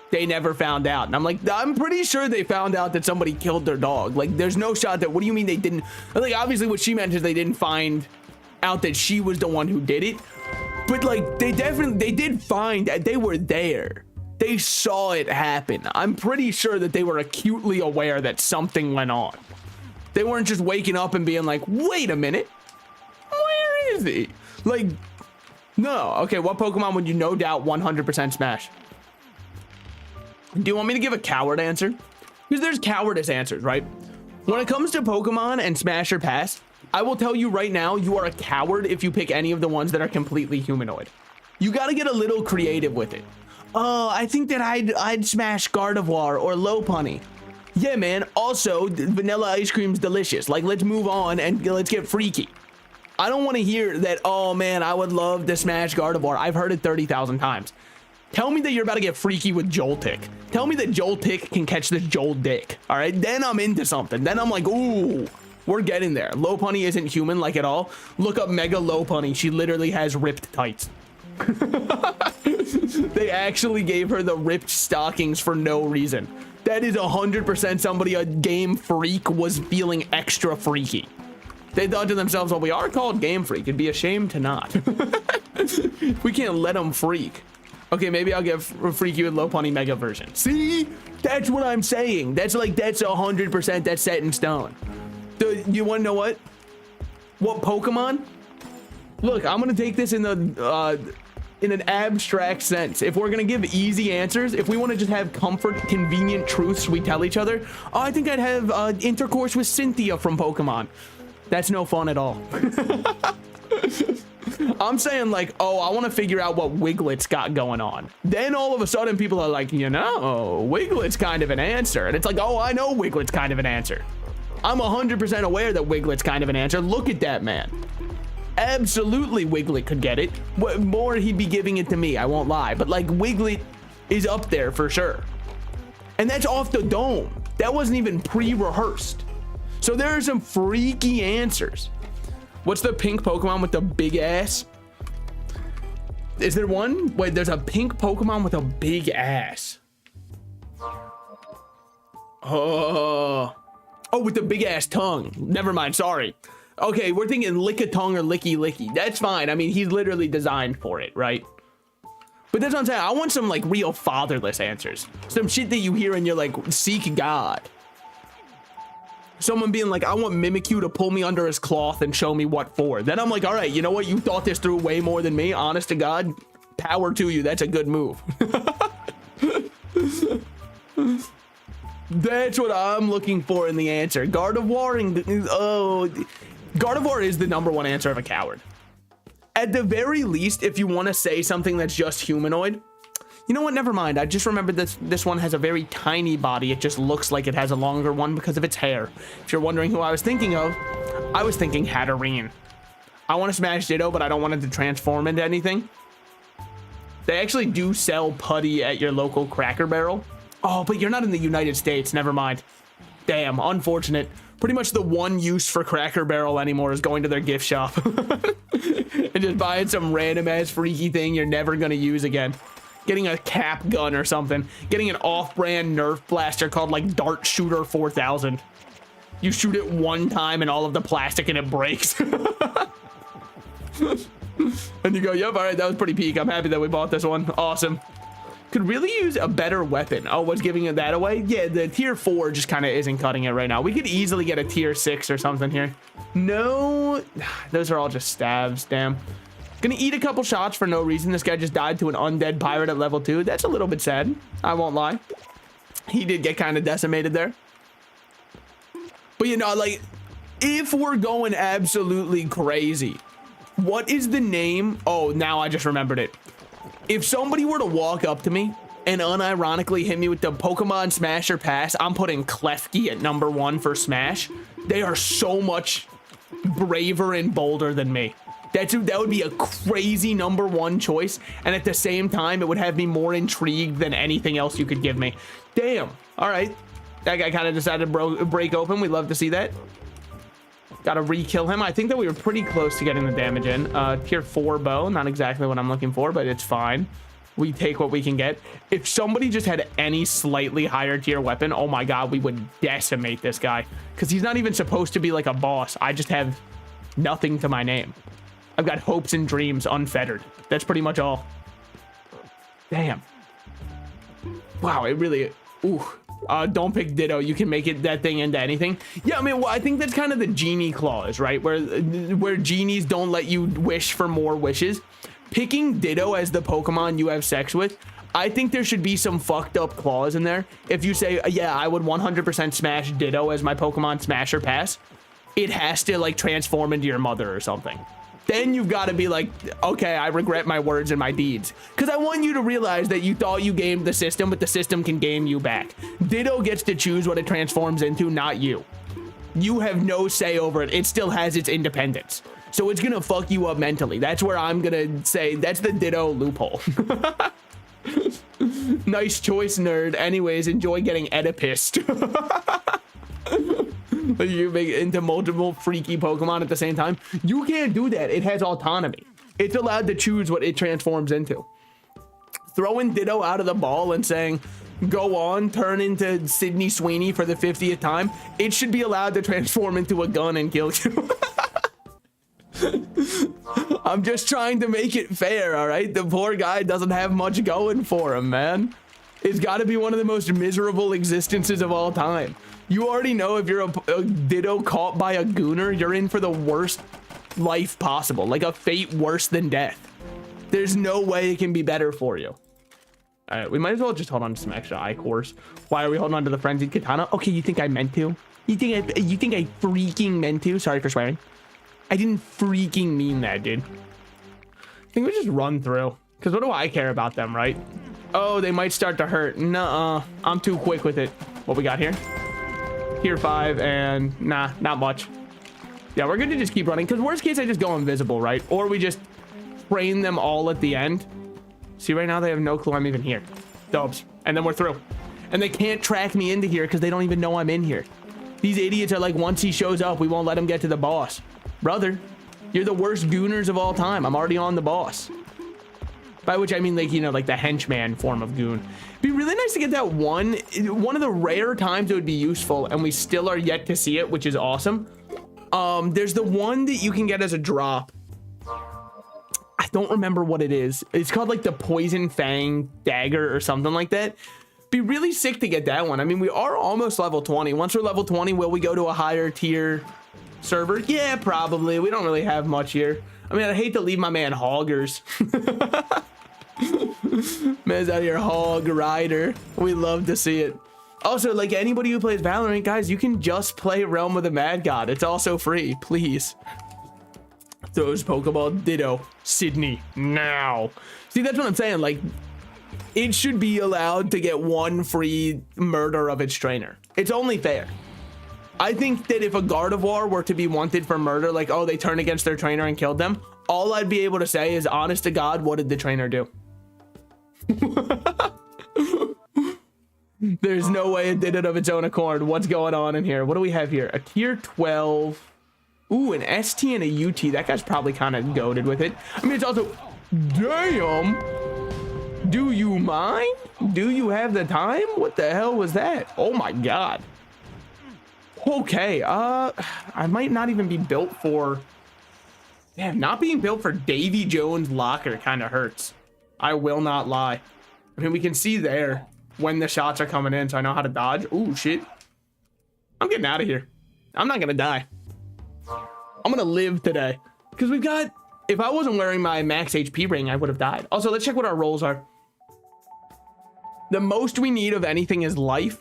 they never found out. And I'm like, I'm pretty sure they found out that somebody killed their dog. Like, there's no shot that, what do you mean they didn't? Like, obviously what she meant is they didn't find out that she was the one who did it. But like, they did find that they were there. They saw it happen. I'm pretty sure that they were acutely aware that something went on. They weren't just waking up and being like, wait a minute. Where is he? Like, no. Okay, what Pokemon would you no doubt 100% smash? Do you want me to give a coward answer? Because there's cowardice answers, right? When it comes to Pokemon and Smash or Pass, I will tell you right now, you are a coward if you pick any of the ones that are completely humanoid. You got to get a little creative with it. Oh, I think that I'd smash Gardevoir or Lopunny. Yeah, man. Also, vanilla ice cream's delicious. Like, let's move on and let's get freaky. I don't want to hear that, oh man, I would love to smash Gardevoir. I've heard it 30,000 times. Tell me that you're about to get freaky with Joltik. Tell me that Joltik can catch this Joldick. All right, then I'm into something. Then I'm like, ooh, we're getting there. Lopunny isn't human like at all. Look up Mega Lopunny. She literally has ripped tights. They actually gave her the ripped stockings for no reason. That is 100% somebody, a game freak, was feeling extra freaky. They thought to themselves, well, we are called Game Freak. It'd be a shame to not. We can't let them freak. Okay, maybe I'll get freaky with Lopunny Mega version. See? That's what I'm saying. That's 100% that's set in stone. You want to know what? What Pokemon? Look, I'm going to take this in an abstract sense. If we're going to give easy answers, if we want to just have comfort, convenient truths we tell each other, oh, I think I'd have intercourse with Cynthia from Pokemon. That's no fun at all. I'm saying like, oh, I want to figure out what Wiglet's got going on. Then all of a sudden people are like, you know, Wiglet's kind of an answer. And it's like, oh, I know Wiglet's kind of an answer. I'm 100% aware that Wiglet's kind of an answer. Look at that man. Absolutely Wiglet could get it. What more, he'd be giving it to me, I won't lie. But like, Wiglet is up there for sure. And that's off the dome. That wasn't even pre-rehearsed. So there are some freaky answers. What's the pink Pokemon with the big ass? Is there one? Wait, there's a pink Pokemon with a big ass. Oh, with the big ass tongue. Never mind, sorry. Okay, we're thinking Lick-a-Tongue or Licky-Licky. That's fine. I mean, he's literally designed for it, right? But that's what I'm saying. I want some like real fatherless answers. Some shit that you hear and you're like, seek God. Someone being like, I want Mimikyu to pull me under his cloth and show me what for. Then I'm like, all right, you know what? You thought this through way more than me. Honest to God, power to you. That's a good move. That's what I'm looking for in the answer. Gardevoiring. Oh, Gardevoir is the #1 answer of a coward. At the very least, if you want to say something that's just humanoid, you know what? Never mind. I just remembered this one has a very tiny body. It just looks like it has a longer one because of its hair. If you're wondering who I was thinking of, I was thinking Hatterene. I want to smash Ditto, but I don't want it to transform into anything. They actually do sell putty at your local Cracker Barrel. Oh, but you're not in the United States. Never mind. Damn, unfortunate. Pretty much the one use for Cracker Barrel anymore is going to their gift shop and just buying some random ass freaky thing you're never going to use again. Getting a cap gun or something. Getting an off-brand Nerf blaster called like Dart Shooter 4000. You shoot it one time and all of the plastic and it breaks. And you go, yep, all right, that was pretty peak. I'm happy that we bought this one. Awesome. Could really use a better weapon. Oh, what's giving it that away? Yeah, the tier 4 just kind of isn't cutting it right now. We could easily get a tier 6 or something here. No, those are all just stabs, damn. Gonna eat a couple shots for no reason. This guy just died to an undead pirate at level 2. That's a little bit sad. I won't lie. He did get kind of decimated there. But you know, like, if we're going absolutely crazy, what is the name? Oh, now I just remembered it. If somebody were to walk up to me and unironically hit me with the Pokemon Smasher Pass, I'm putting Klefki at #1 for Smash. They are so much braver and bolder than me. That would be a crazy #1 choice, and at the same time, it would have me more intrigued than anything else you could give me. Damn. All right. That guy kind of decided to break open. We love to see that. Gotta re-kill him. I think that we were pretty close to getting the damage in. Tier 4 bow. Not exactly what I'm looking for, but it's fine. We take what we can get. If somebody just had any slightly higher tier weapon, oh my god, we would decimate this guy. Because he's not even supposed to be like a boss. I just have nothing to my name. I've got hopes and dreams unfettered. That's pretty much all. Damn. Wow, it really... Ooh. Don't pick Ditto. You can make that thing into anything. Yeah, I mean, well, I think that's kind of the genie clause, right? Where genies don't let you wish for more wishes. Picking Ditto as the Pokemon you have sex with, I think there should be some fucked up clause in there. If you say, yeah, I would 100% smash Ditto as my Pokemon Smasher Pass, it has to like transform into your mother or something. Then you've got to be like, okay, I regret my words and my deeds. Because I want you to realize that you thought you gamed the system, but the system can game you back. Ditto gets to choose what it transforms into, not you. You have no say over it. It still has its independence. So it's going to fuck you up mentally. That's where I'm going to say, that's the Ditto loophole. Nice choice, nerd. Anyways, enjoy getting Oedipused. You make it into multiple freaky Pokemon at the same time. You can't do that. It has autonomy. It's allowed to choose what it transforms into. Throwing Ditto out of the ball and saying, go on, turn into Sydney Sweeney for the 50th time. It should be allowed to transform into a gun and kill you. I'm just trying to make it fair, all right? The poor guy doesn't have much going for him, man. It's got to be one of the most miserable existences of all time. You already know if you're a Ditto caught by a Gooner, you're in for the worst life possible. Like a fate worse than death. There's no way it can be better for you. All right, we might as well just hold on to some extra I-cores. Why are we holding on to the Frenzied Katana? Okay, you think I meant to? You think I freaking meant to? Sorry for swearing. I didn't freaking mean that, dude. I think we just run through. Because what do I care about them, right? Oh, they might start to hurt. Nuh-uh. I'm too quick with it. What we got here? tier 5, and nah, not much. Yeah, we're good to just keep running, because worst case, I just go invisible, right? Or we just train them all at the end. See, right now, they have no clue I'm even here. Dubs. And then we're through. And they can't track me into here because they don't even know I'm in here. These idiots are like, once he shows up, we won't let him get to the boss. Brother, you're the worst gooners of all time. I'm already on the boss. By which I mean, like, you know, like the henchman form of goon. It'd be really nice to get that one of the rare times it would be useful, and we still are yet to see it, which is awesome. There's the one that you can get as a drop. I don't remember what it is. It's called like the Poison Fang Dagger or something like that. Be really sick to get that one. I mean, we are almost level 20. Once we're level 20, will we go to a higher tier server? Yeah, probably. We don't really have much here. I mean, I hate to leave my man Hoggers. Man's out here hog rider. We love to see it. Also, like anybody who plays Valorant, guys, you can just play Realm of the Mad God. It's also free, please. Those Pokeball Ditto. Sydney, now. See, that's what I'm saying. Like, it should be allowed to get one free murder of its trainer. It's only fair. I think that if a Gardevoir were to be wanted for murder, like, oh, they turned against their trainer and killed them, all I'd be able to say is, honest to God, what did the trainer do? There's no way it did it of its own accord. What's going on in here? What do we have here? A tier 12. Ooh, an ST and a UT. That guy's probably kind of goated with it. I mean, it's also... Damn! Do you mind? Do you have the time? What the hell was that? Oh my God. Okay, I might not even be built for... Damn, not being built for Davy Jones' locker kind of hurts. I will not lie. I mean, we can see there when the shots are coming in, so I know how to dodge. Ooh, shit. I'm getting out of here. I'm not gonna die. I'm gonna live today. Because we've got... If I wasn't wearing my max HP ring, I would have died. Also, let's check what our rolls are. The most we need of anything is life.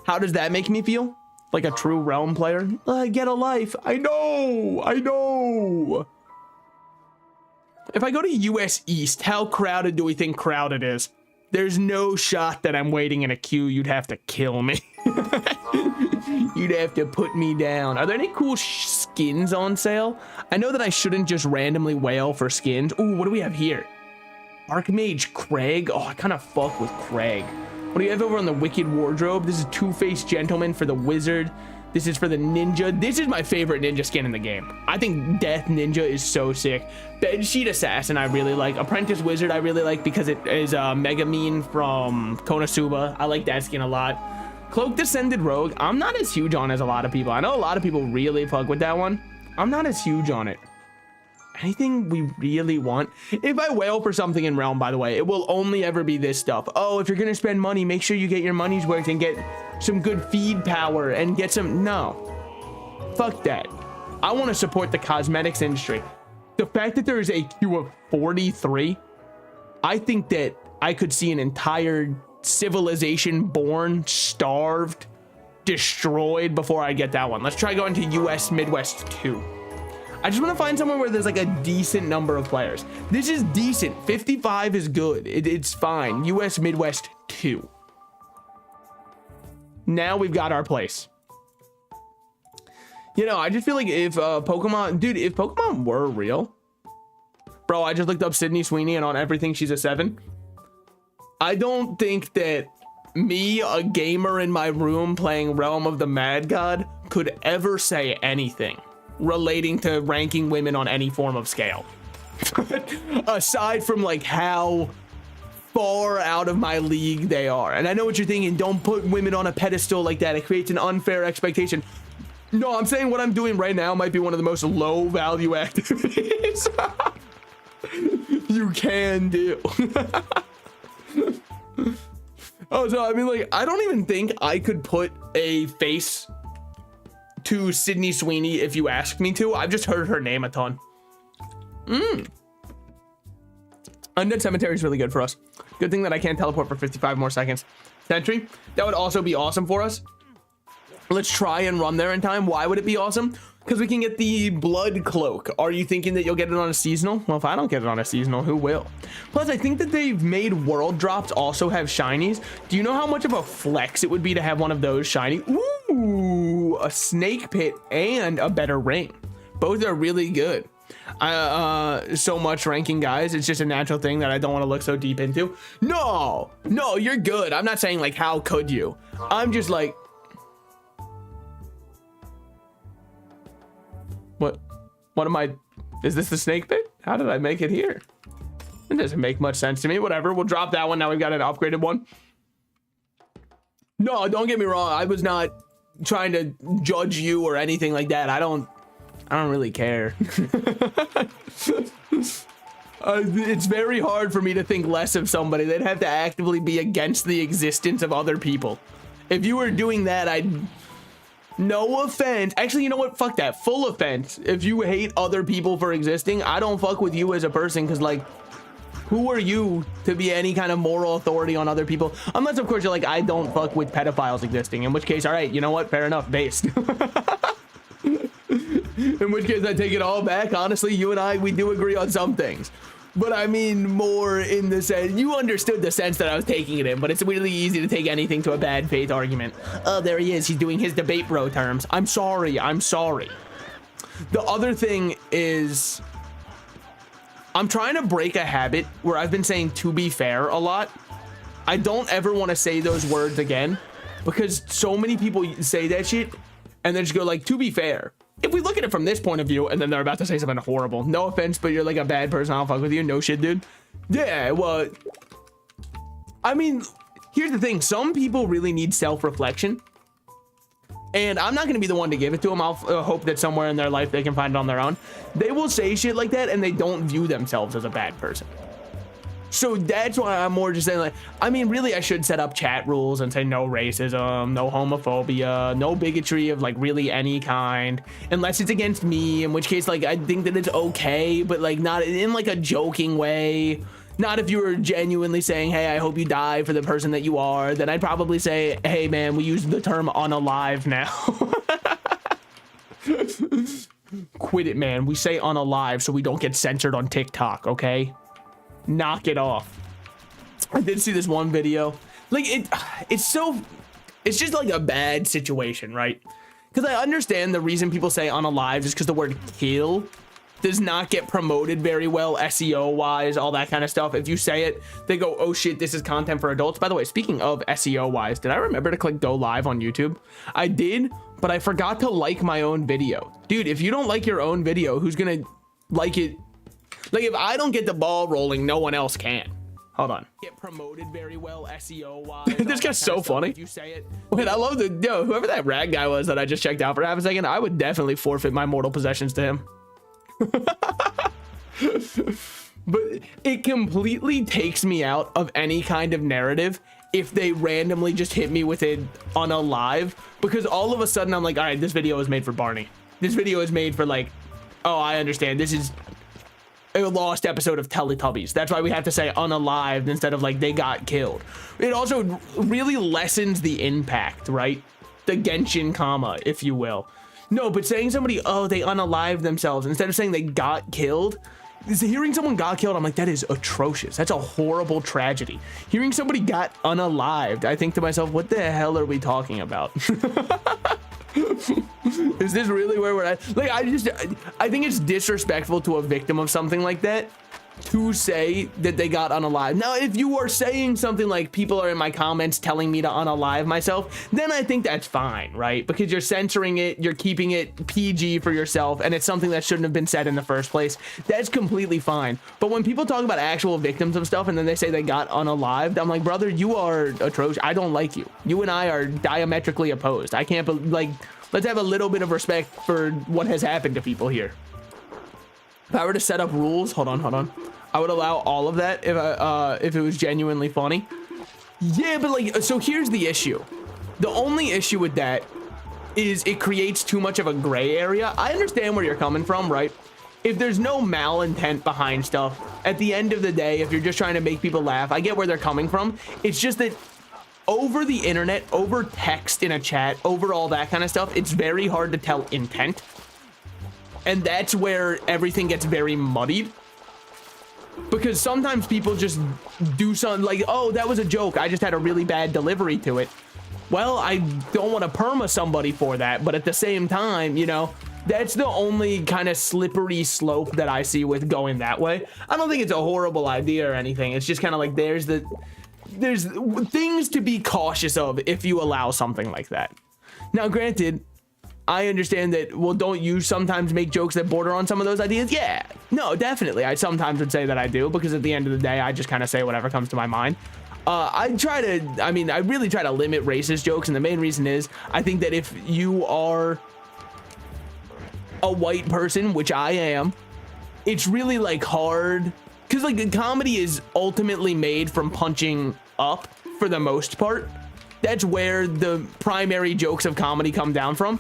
How does that make me feel? Like a true Realm player? Get a life. I know. If I go to US East, how crowded do we think crowded is? There's no shot that I'm waiting in a queue. You'd have to kill me. You'd have to put me down. Are there any cool skins on sale? I know that I shouldn't just randomly wail for skins. Ooh, what do we have here? Archmage Craig. Oh, I kind of fuck with Craig. What do you have over on the Wicked Wardrobe? This is Two-Faced Gentleman for the Wizard. This is for the Ninja. This is my favorite ninja skin in the game. I think Death Ninja is so sick. Bedsheet Assassin I really like. Apprentice Wizard I really like because it is Megamine from Konosuba. I like that skin a lot. Cloak Descended Rogue. I'm not as huge on as a lot of people. I know a lot of people really fuck with that one. I'm not as huge on it. Anything we really want? If I wail for something in Realm, by the way, it will only ever be this stuff. Oh, if you're gonna spend money, make sure you get your money's worth and get some good feed power and get some... No. Fuck that. I want to support the cosmetics industry. The fact that there is a queue of 43, I think that I could see an entire civilization born, starved, destroyed before I get that one. Let's try going to US Midwest 2. I just want to find somewhere where there's like a decent number of players. This is decent. 55 is good. It's fine. US Midwest 2. Now we've got our place. You know, I just feel like if Pokemon... Dude, if Pokemon were real... Bro, I just looked up Sydney Sweeney and on everything she's a 7. I don't think that me, a gamer in my room playing Realm of the Mad God, could ever say anything relating to ranking women on any form of scale. Aside from like how far out of my league they are. And I know what you're thinking, don't put women on a pedestal like that. It creates an unfair expectation. No, I'm saying what I'm doing right now might be one of the most low value activities you can do. Oh, so I mean, like, I don't even think I could put a face to Sydney Sweeney if you asked me to. I've just heard her name a ton. Undead Cemetery is really good for us. Good thing that I can't teleport for 55 more seconds. Sentry, that would also be awesome for us. Let's try and run there in time. Why would it be awesome? Because we can get the blood cloak. Are you thinking that you'll get it on a seasonal? Well, if I don't get it on a seasonal, who will? Plus, I think that they've made world drops also have shinies. Do you know how much of a flex it would be to have one of those shiny? Ooh, Ooh, a snake pit and a better ring. Both are really good. So much ranking, guys. It's just a natural thing that I don't want to look so deep into. No, you're good. I'm not saying like, how could you? I'm just like, what am I? Is this the snake pit? How did I make it here? It doesn't make much sense to me. Whatever, we'll drop that one. Now we've got an upgraded one. No, don't get me wrong. I was not trying to judge you or anything like that. I don't really care. It's very hard for me to think less of somebody. They'd have to actively be against the existence of other people. If you were doing that, no offense. Actually, you know what? Fuck that. Full offense. If you hate other people for existing, I don't fuck with you as a person, because like, who are you to be any kind of moral authority on other people? Unless, of course, you're like, I don't fuck with pedophiles existing. In which case, all right, you know what? Fair enough. Based. In which case, I take it all back. Honestly, you and I, we do agree on some things. But I mean more in the sense, you understood the sense that I was taking it in, but it's really easy to take anything to a bad faith argument. Oh, there he is. He's doing his debate bro terms. I'm sorry. The other thing is, I'm trying to break a habit where I've been saying "to be fair" a lot. I don't ever want to say those words again, because so many people say that shit and then just go like, "to be fair." If we look at it from this point of view, and then they're about to say something horrible, no offense, but you're like a bad person, I'll fuck with you. No shit, dude. Yeah, well, I mean, here's the thing. Some people really need self-reflection, and I'm not going to be the one to give it to them. I'll hope that somewhere in their life they can find it on their own. They will say shit like that, and they don't view themselves as a bad person. So that's why I'm more just saying, like, I mean, really, I should set up chat rules and say no racism, no homophobia, no bigotry of like really any kind, unless it's against me, in which case, like, I think that it's okay, but like not in like a joking way. Not if you were genuinely saying, hey, I hope you die for the person that you are, then I'd probably say, hey, man, we use the term unalive now. Quit it, man. We say unalive so we don't get censored on TikTok, okay? Knock it off. I did see this one video. Like, it's just like a bad situation, right? Because I understand the reason people say unalive is because the word kill does not get promoted very well SEO wise, all that kind of stuff. If you say it, they go, oh shit, this is content for adults. By the way, speaking of SEO wise, did I remember to click go live on YouTube? I did, but I forgot to like my own video. Dude, if you don't like your own video, who's gonna like it? Like, if I don't get the ball rolling, no one else can. Hold on. Get promoted very well SEO wise. This guy's so funny. You say it. Wait, I love whoever that rag guy was that I just checked out for half a second, I would definitely forfeit my mortal possessions to him. But it completely takes me out of any kind of narrative if they randomly just hit me with it unalive, because all of a sudden I'm like, all right, this video is made for Barney. This video is made for like, oh, I understand. This is a lost episode of Teletubbies. That's why we have to say unalived instead of like they got killed. It also really lessens the impact, right? The Genshin comma, if you will. No, but saying somebody, oh, they unalived themselves instead of saying they got killed. Hearing someone got killed, I'm like, that is atrocious. That's a horrible tragedy. Hearing somebody got unalived, I think to myself, what the hell are we talking about? Is this really where we're at? Like, I think it's disrespectful to a victim of something like that to say that they got unalive. Now, if you are saying something like people are in my comments telling me to unalive myself, then I think that's fine, right? Because you're censoring it, you're keeping it PG for yourself, and it's something that shouldn't have been said in the first place. That's completely fine. But when people talk about actual victims of stuff and then they say they got unalived, I'm like, brother, you are atrocious. I don't like you. You and I are diametrically opposed. I can't, like, let's have a little bit of respect for what has happened to people here. If I were to set up rules, hold on. I would allow all of that if it was genuinely funny. Yeah, but like, so here's the issue. The only issue with that is it creates too much of a gray area. I understand where you're coming from, right? If there's no malintent behind stuff, at the end of the day, if you're just trying to make people laugh, I get where they're coming from. It's just that over the internet, over text in a chat, over all that kind of stuff, it's very hard to tell intent. And that's where everything gets very muddied. Because sometimes people just do something like, oh, that was a joke, I just had a really bad delivery to it. well, I don't want to perma somebody for that, but at the same time, you know, that's the only kind of slippery slope that I see with going that way. I don't think it's a horrible idea or anything. It's just kind of like there's things to be cautious of if you allow something like that. Now, granted, I understand that, well, don't you sometimes make jokes that border on some of those ideas? Yeah, no, definitely. I sometimes would say that I do, because at the end of the day, I just kind of say whatever comes to my mind. I really try to limit racist jokes, and the main reason is I think that if you are a white person, which I am, it's really like hard, because like comedy is ultimately made from punching up for the most part. That's where the primary jokes of comedy come down from.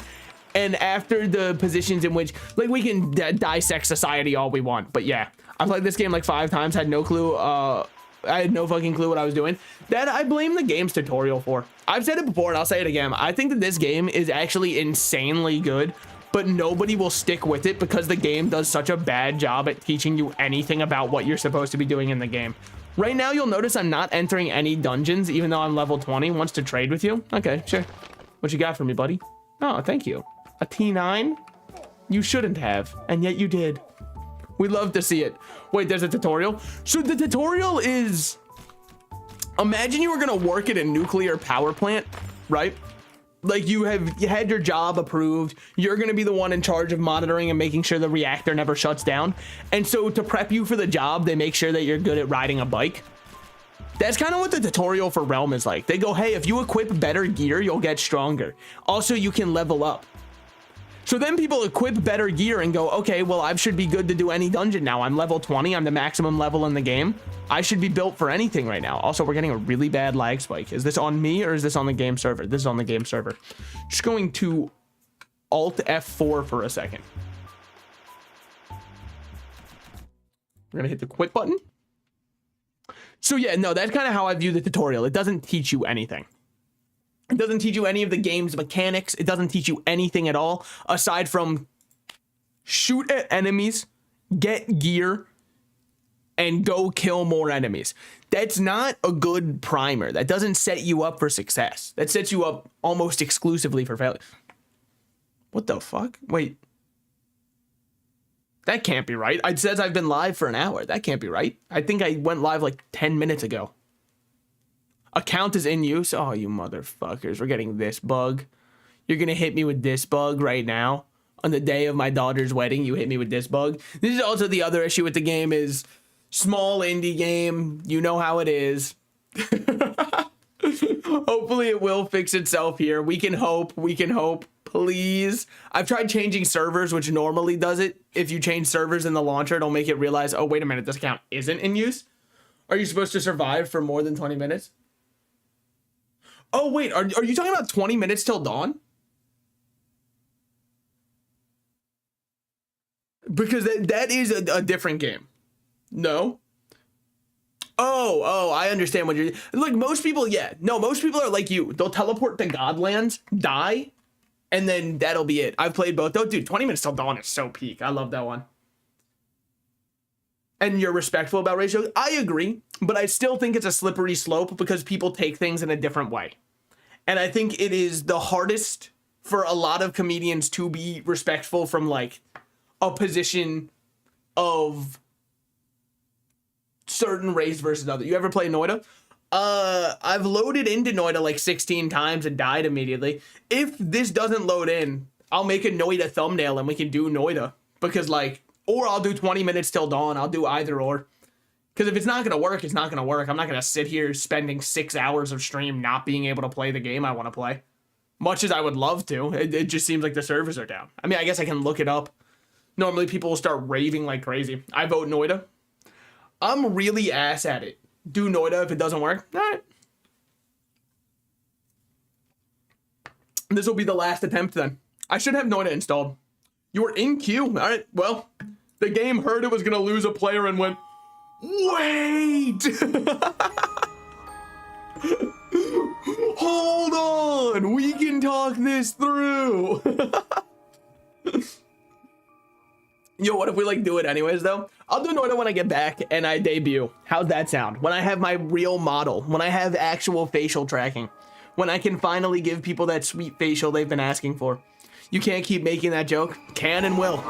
And after the positions in which, like, we can dissect society all we want, but yeah, I played this game like 5 times, had no clue, I had no fucking clue what I was doing. That I blame the game's tutorial for. I've said it before and I'll say it again. I think that this game is actually insanely good, but nobody will stick with it because the game does such a bad job at teaching you anything about what you're supposed to be doing in the game. Right now, you'll notice I'm not entering any dungeons, even though I'm level 20. Wants to trade with you? Okay, sure. What you got for me, buddy? Oh, thank you. A T9? You shouldn't have, and yet you did. We love to see it. Wait, there's a tutorial? So the tutorial is, imagine you were gonna work at a nuclear power plant, right? Like you had your job approved. You're gonna be the one in charge of monitoring and making sure the reactor never shuts down. And so to prep you for the job, they make sure that you're good at riding a bike. That's kind of what the tutorial for Realm is like. They go, hey, if you equip better gear, you'll get stronger. Also, you can level up. So then people equip better gear and go, okay, well, I should be good to do any dungeon now. I'm level 20. I'm the maximum level in the game. I should be built for anything right now. Also, we're getting a really bad lag spike. Is this on me or is this on the game server? This is on the game server. Just going to Alt F4 for a second. We're going to hit the quit button. So yeah, no, that's kind of how I view the tutorial. It doesn't teach you anything. It doesn't teach you any of the game's mechanics. It doesn't teach you anything at all, aside from shoot at enemies, get gear, and go kill more enemies. That's not a good primer. That doesn't set you up for success. That sets you up almost exclusively for failure. What the fuck? Wait. That can't be right. It says I've been live for an hour. That can't be right. I think I went live like 10 minutes ago. Account is in use. Oh, you motherfuckers. We're getting this bug. You're going to hit me with this bug right now. On the day of my daughter's wedding, you hit me with this bug. This is also the other issue with the game is small indie game. You know how it is. Hopefully it will fix itself here. We can hope. We can hope. Please. I've tried changing servers, which normally does it. If you change servers in the launcher, it'll make it realize, oh, wait a minute, this account isn't in use. Are you supposed to survive for more than 20 minutes? Oh, wait, are you talking about 20 minutes till dawn? Because that is a different game. No? Oh, I understand what you're... Like, most people, yeah. No, most people are like you. They'll teleport to Godlands, die, and then that'll be it. I've played both. Though, dude, 20 minutes till dawn is so peak. I love that one. And you're respectful about ratios. I agree, but I still think it's a slippery slope because people take things in a different way. And I think it is the hardest for a lot of comedians to be respectful from like a position of certain race versus other. You ever play Noida? I've loaded into Noida like 16 times and died immediately. If this doesn't load in, I'll make a Noida thumbnail and we can do Noida. Because like, or I'll do 20 minutes till dawn. I'll do either or. Because if it's not going to work, it's not going to work. I'm not going to sit here spending 6 hours of stream not being able to play the game I want to play. Much as I would love to. It just seems like the servers are down. I mean, I guess I can look it up. Normally people will start raving like crazy. I vote Noida. I'm really ass at it. Do Noida if it doesn't work. All right. This will be the last attempt then. I should have Noida installed. You were in queue. All right. Well, the game heard it was going to lose a player and went, wait. Hold on. We can talk this through. Yo, what if we like do it anyways though? I'll do Noida when I get back and I debut. How's that sound? When I have my real model, when I have actual facial tracking. when I can finally give people that sweet facial they've been asking for. You can't keep making that joke. Can and will.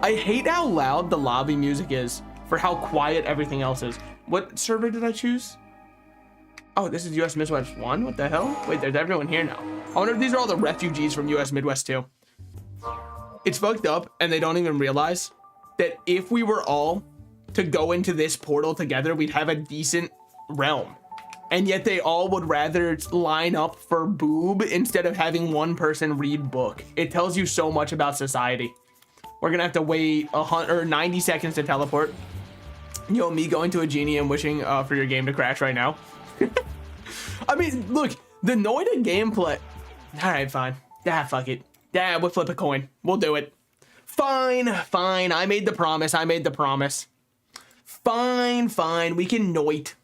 I hate how loud the lobby music is for how quiet everything else is. What server did I choose? Oh, this is US Midwest 1? What the hell? Wait, there's everyone here now. I wonder if these are all the refugees from US Midwest 2. It's fucked up, and they don't even realize that if we were all to go into this portal together, we'd have a decent realm. And yet they all would rather line up for boob instead of having one person read book. It tells you so much about society. We're gonna have to wait 90 seconds to teleport. Yo, me going to a genie and wishing for your game to crash right now. I mean, look, the Noida gameplay. All right, fine. Fuck it. We'll flip a coin. We'll do it. Fine. I made the promise. Fine. We can Noit.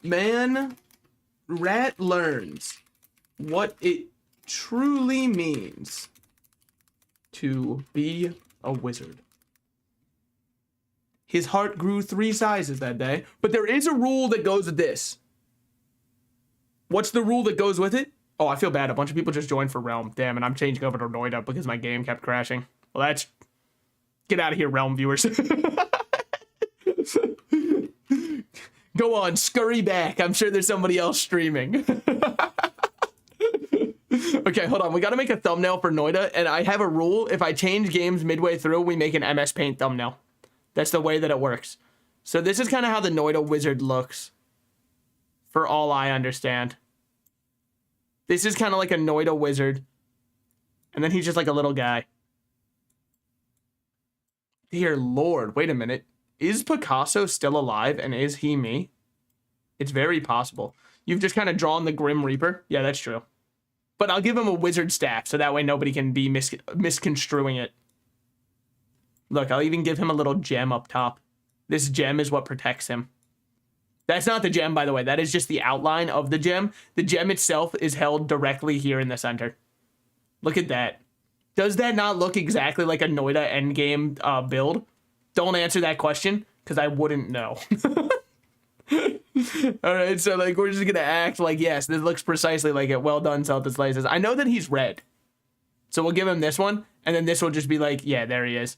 Man, Rat learns what it truly means to be a wizard. His heart grew 3 sizes that day, but there is a rule that goes with this. What's the rule that goes with it? Oh, I feel bad. A bunch of people just joined for Realm. Damn, and I'm changing over to Noida because my game kept crashing. Well, that's... Get out of here, Realm viewers. Go on, scurry back. I'm sure there's somebody else streaming. Okay, hold on. We got to make a thumbnail for Noida, and I have a rule. If I change games midway through, we make an MS Paint thumbnail. That's the way that it works. So this is kind of how the Noida wizard looks, for all I understand. This is kind of like a Noida wizard, and then he's just like a little guy. Dear Lord, wait a minute. Is Picasso still alive, and is he me? It's very possible. You've just kind of drawn the Grim Reaper. Yeah, that's true. But I'll give him a wizard staff, so that way nobody can be misconstruing it. Look, I'll even give him a little gem up top. This gem is what protects him. That's not the gem, by the way. That is just the outline of the gem. The gem itself is held directly here in the center. Look at that. Does that not look exactly like a Noida endgame build? Don't answer that question, because I wouldn't know. All right, so like we're just gonna act like, yes, this looks precisely like it. Well done, Celtic Slices. I know that he's red, so we'll give him this one, and then this will just be like, yeah, there he is.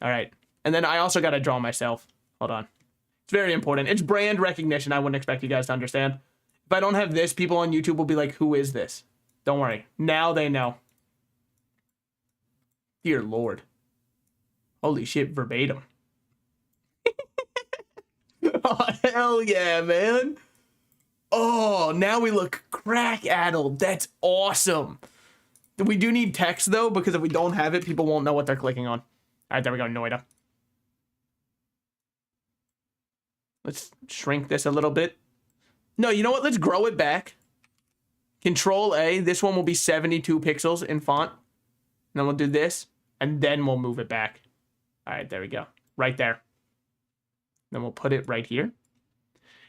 All right, and then I also gotta draw myself. Hold on, it's very important. It's brand recognition. I wouldn't expect you guys to understand. If I don't have this, people on YouTube will be like, who is this? Don't worry, now they know. Dear Lord. Holy shit, verbatim. Oh, hell yeah, man. Oh, now we look crack-addled. That's awesome. We do need text, though, because if we don't have it, people won't know what they're clicking on. All right, there we go, Noida. Let's shrink this a little bit. No, you know what? Let's grow it back. Control A. This one will be 72 pixels in font. And then we'll do this, and then we'll move it back. All right, there we go. Right there. Then we'll put it right here. And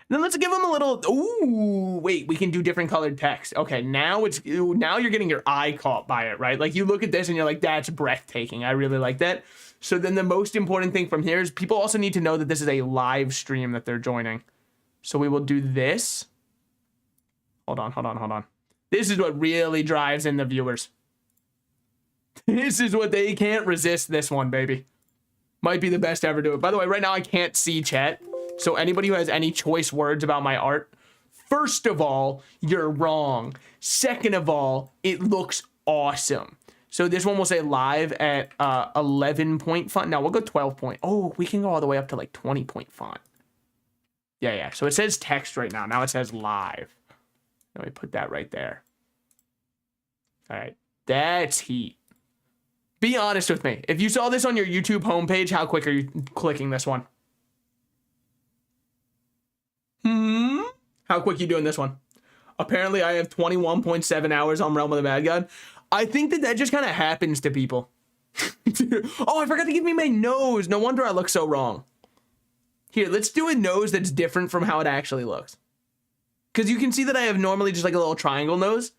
then let's give them a little... Ooh, wait, we can do different colored text. Okay, now you're getting your eye caught by it, right? Like, you look at this and you're like, that's breathtaking. I really like that. So then the most important thing from here is people also need to know that this is a live stream that they're joining. So we will do this. Hold on. This is what really drives in the viewers. This is what they can't resist, this one, baby. Might be the best to ever do it. By the way, right now I can't see chat. So anybody who has any choice words about my art, first of all, you're wrong. Second of all, it looks awesome. So this one will say live at 11 point font. Now we'll go 12 point. Oh, we can go all the way up to like 20 point font. Yeah. So it says text right now. Now it says live. Let me put that right there. All right. That's heat. Be honest with me. If you saw this on your YouTube homepage, how quick are you clicking this one? How quick are you doing this one? Apparently, I have 21.7 hours on Realm of the Mad God. I think that just kind of happens to people. Oh, I forgot to give me my nose. No wonder I look so wrong. Here, let's do a nose that's different from how it actually looks. Because you can see that I have normally just like a little triangle nose.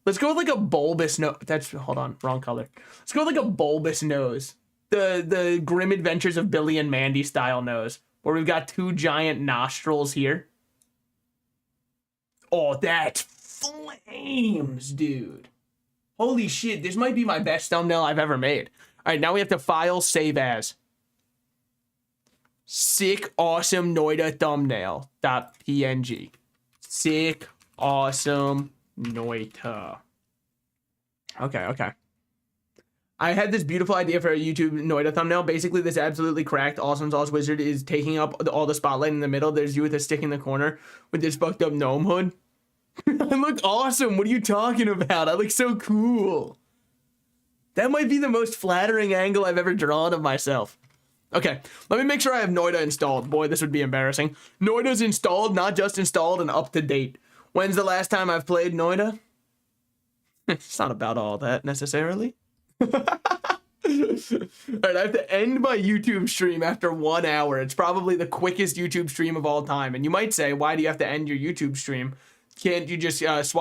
Let's go with like a bulbous nose. Hold on, wrong color. Let's go with like a bulbous nose. The Grim Adventures of Billy and Mandy style nose. Where we've got 2 giant nostrils here. Oh, that's flames, dude. Holy shit, this might be my best thumbnail I've ever made. All right, now we have to file, save as. Sick, awesome Noida thumbnail. .png. Sick, awesome Noida. Okay. I had this beautiful idea for a YouTube Noida thumbnail. Basically, this absolutely cracked Awesome Sauce Wizard is taking up all the spotlight in the middle. There's you with a stick in the corner with this fucked up gnome hood. I look awesome. What are you talking about? I look so cool. That might be the most flattering angle I've ever drawn of myself. Okay, let me make sure I have Noida installed. Boy, this would be embarrassing. Noida's installed, not just installed, and up to date. When's the last time I've played Noida? It's not about all that necessarily. All right, I have to end my YouTube stream after 1 hour. It's probably the quickest YouTube stream of all time. And you might say, why do you have to end your YouTube stream? Can't you just swap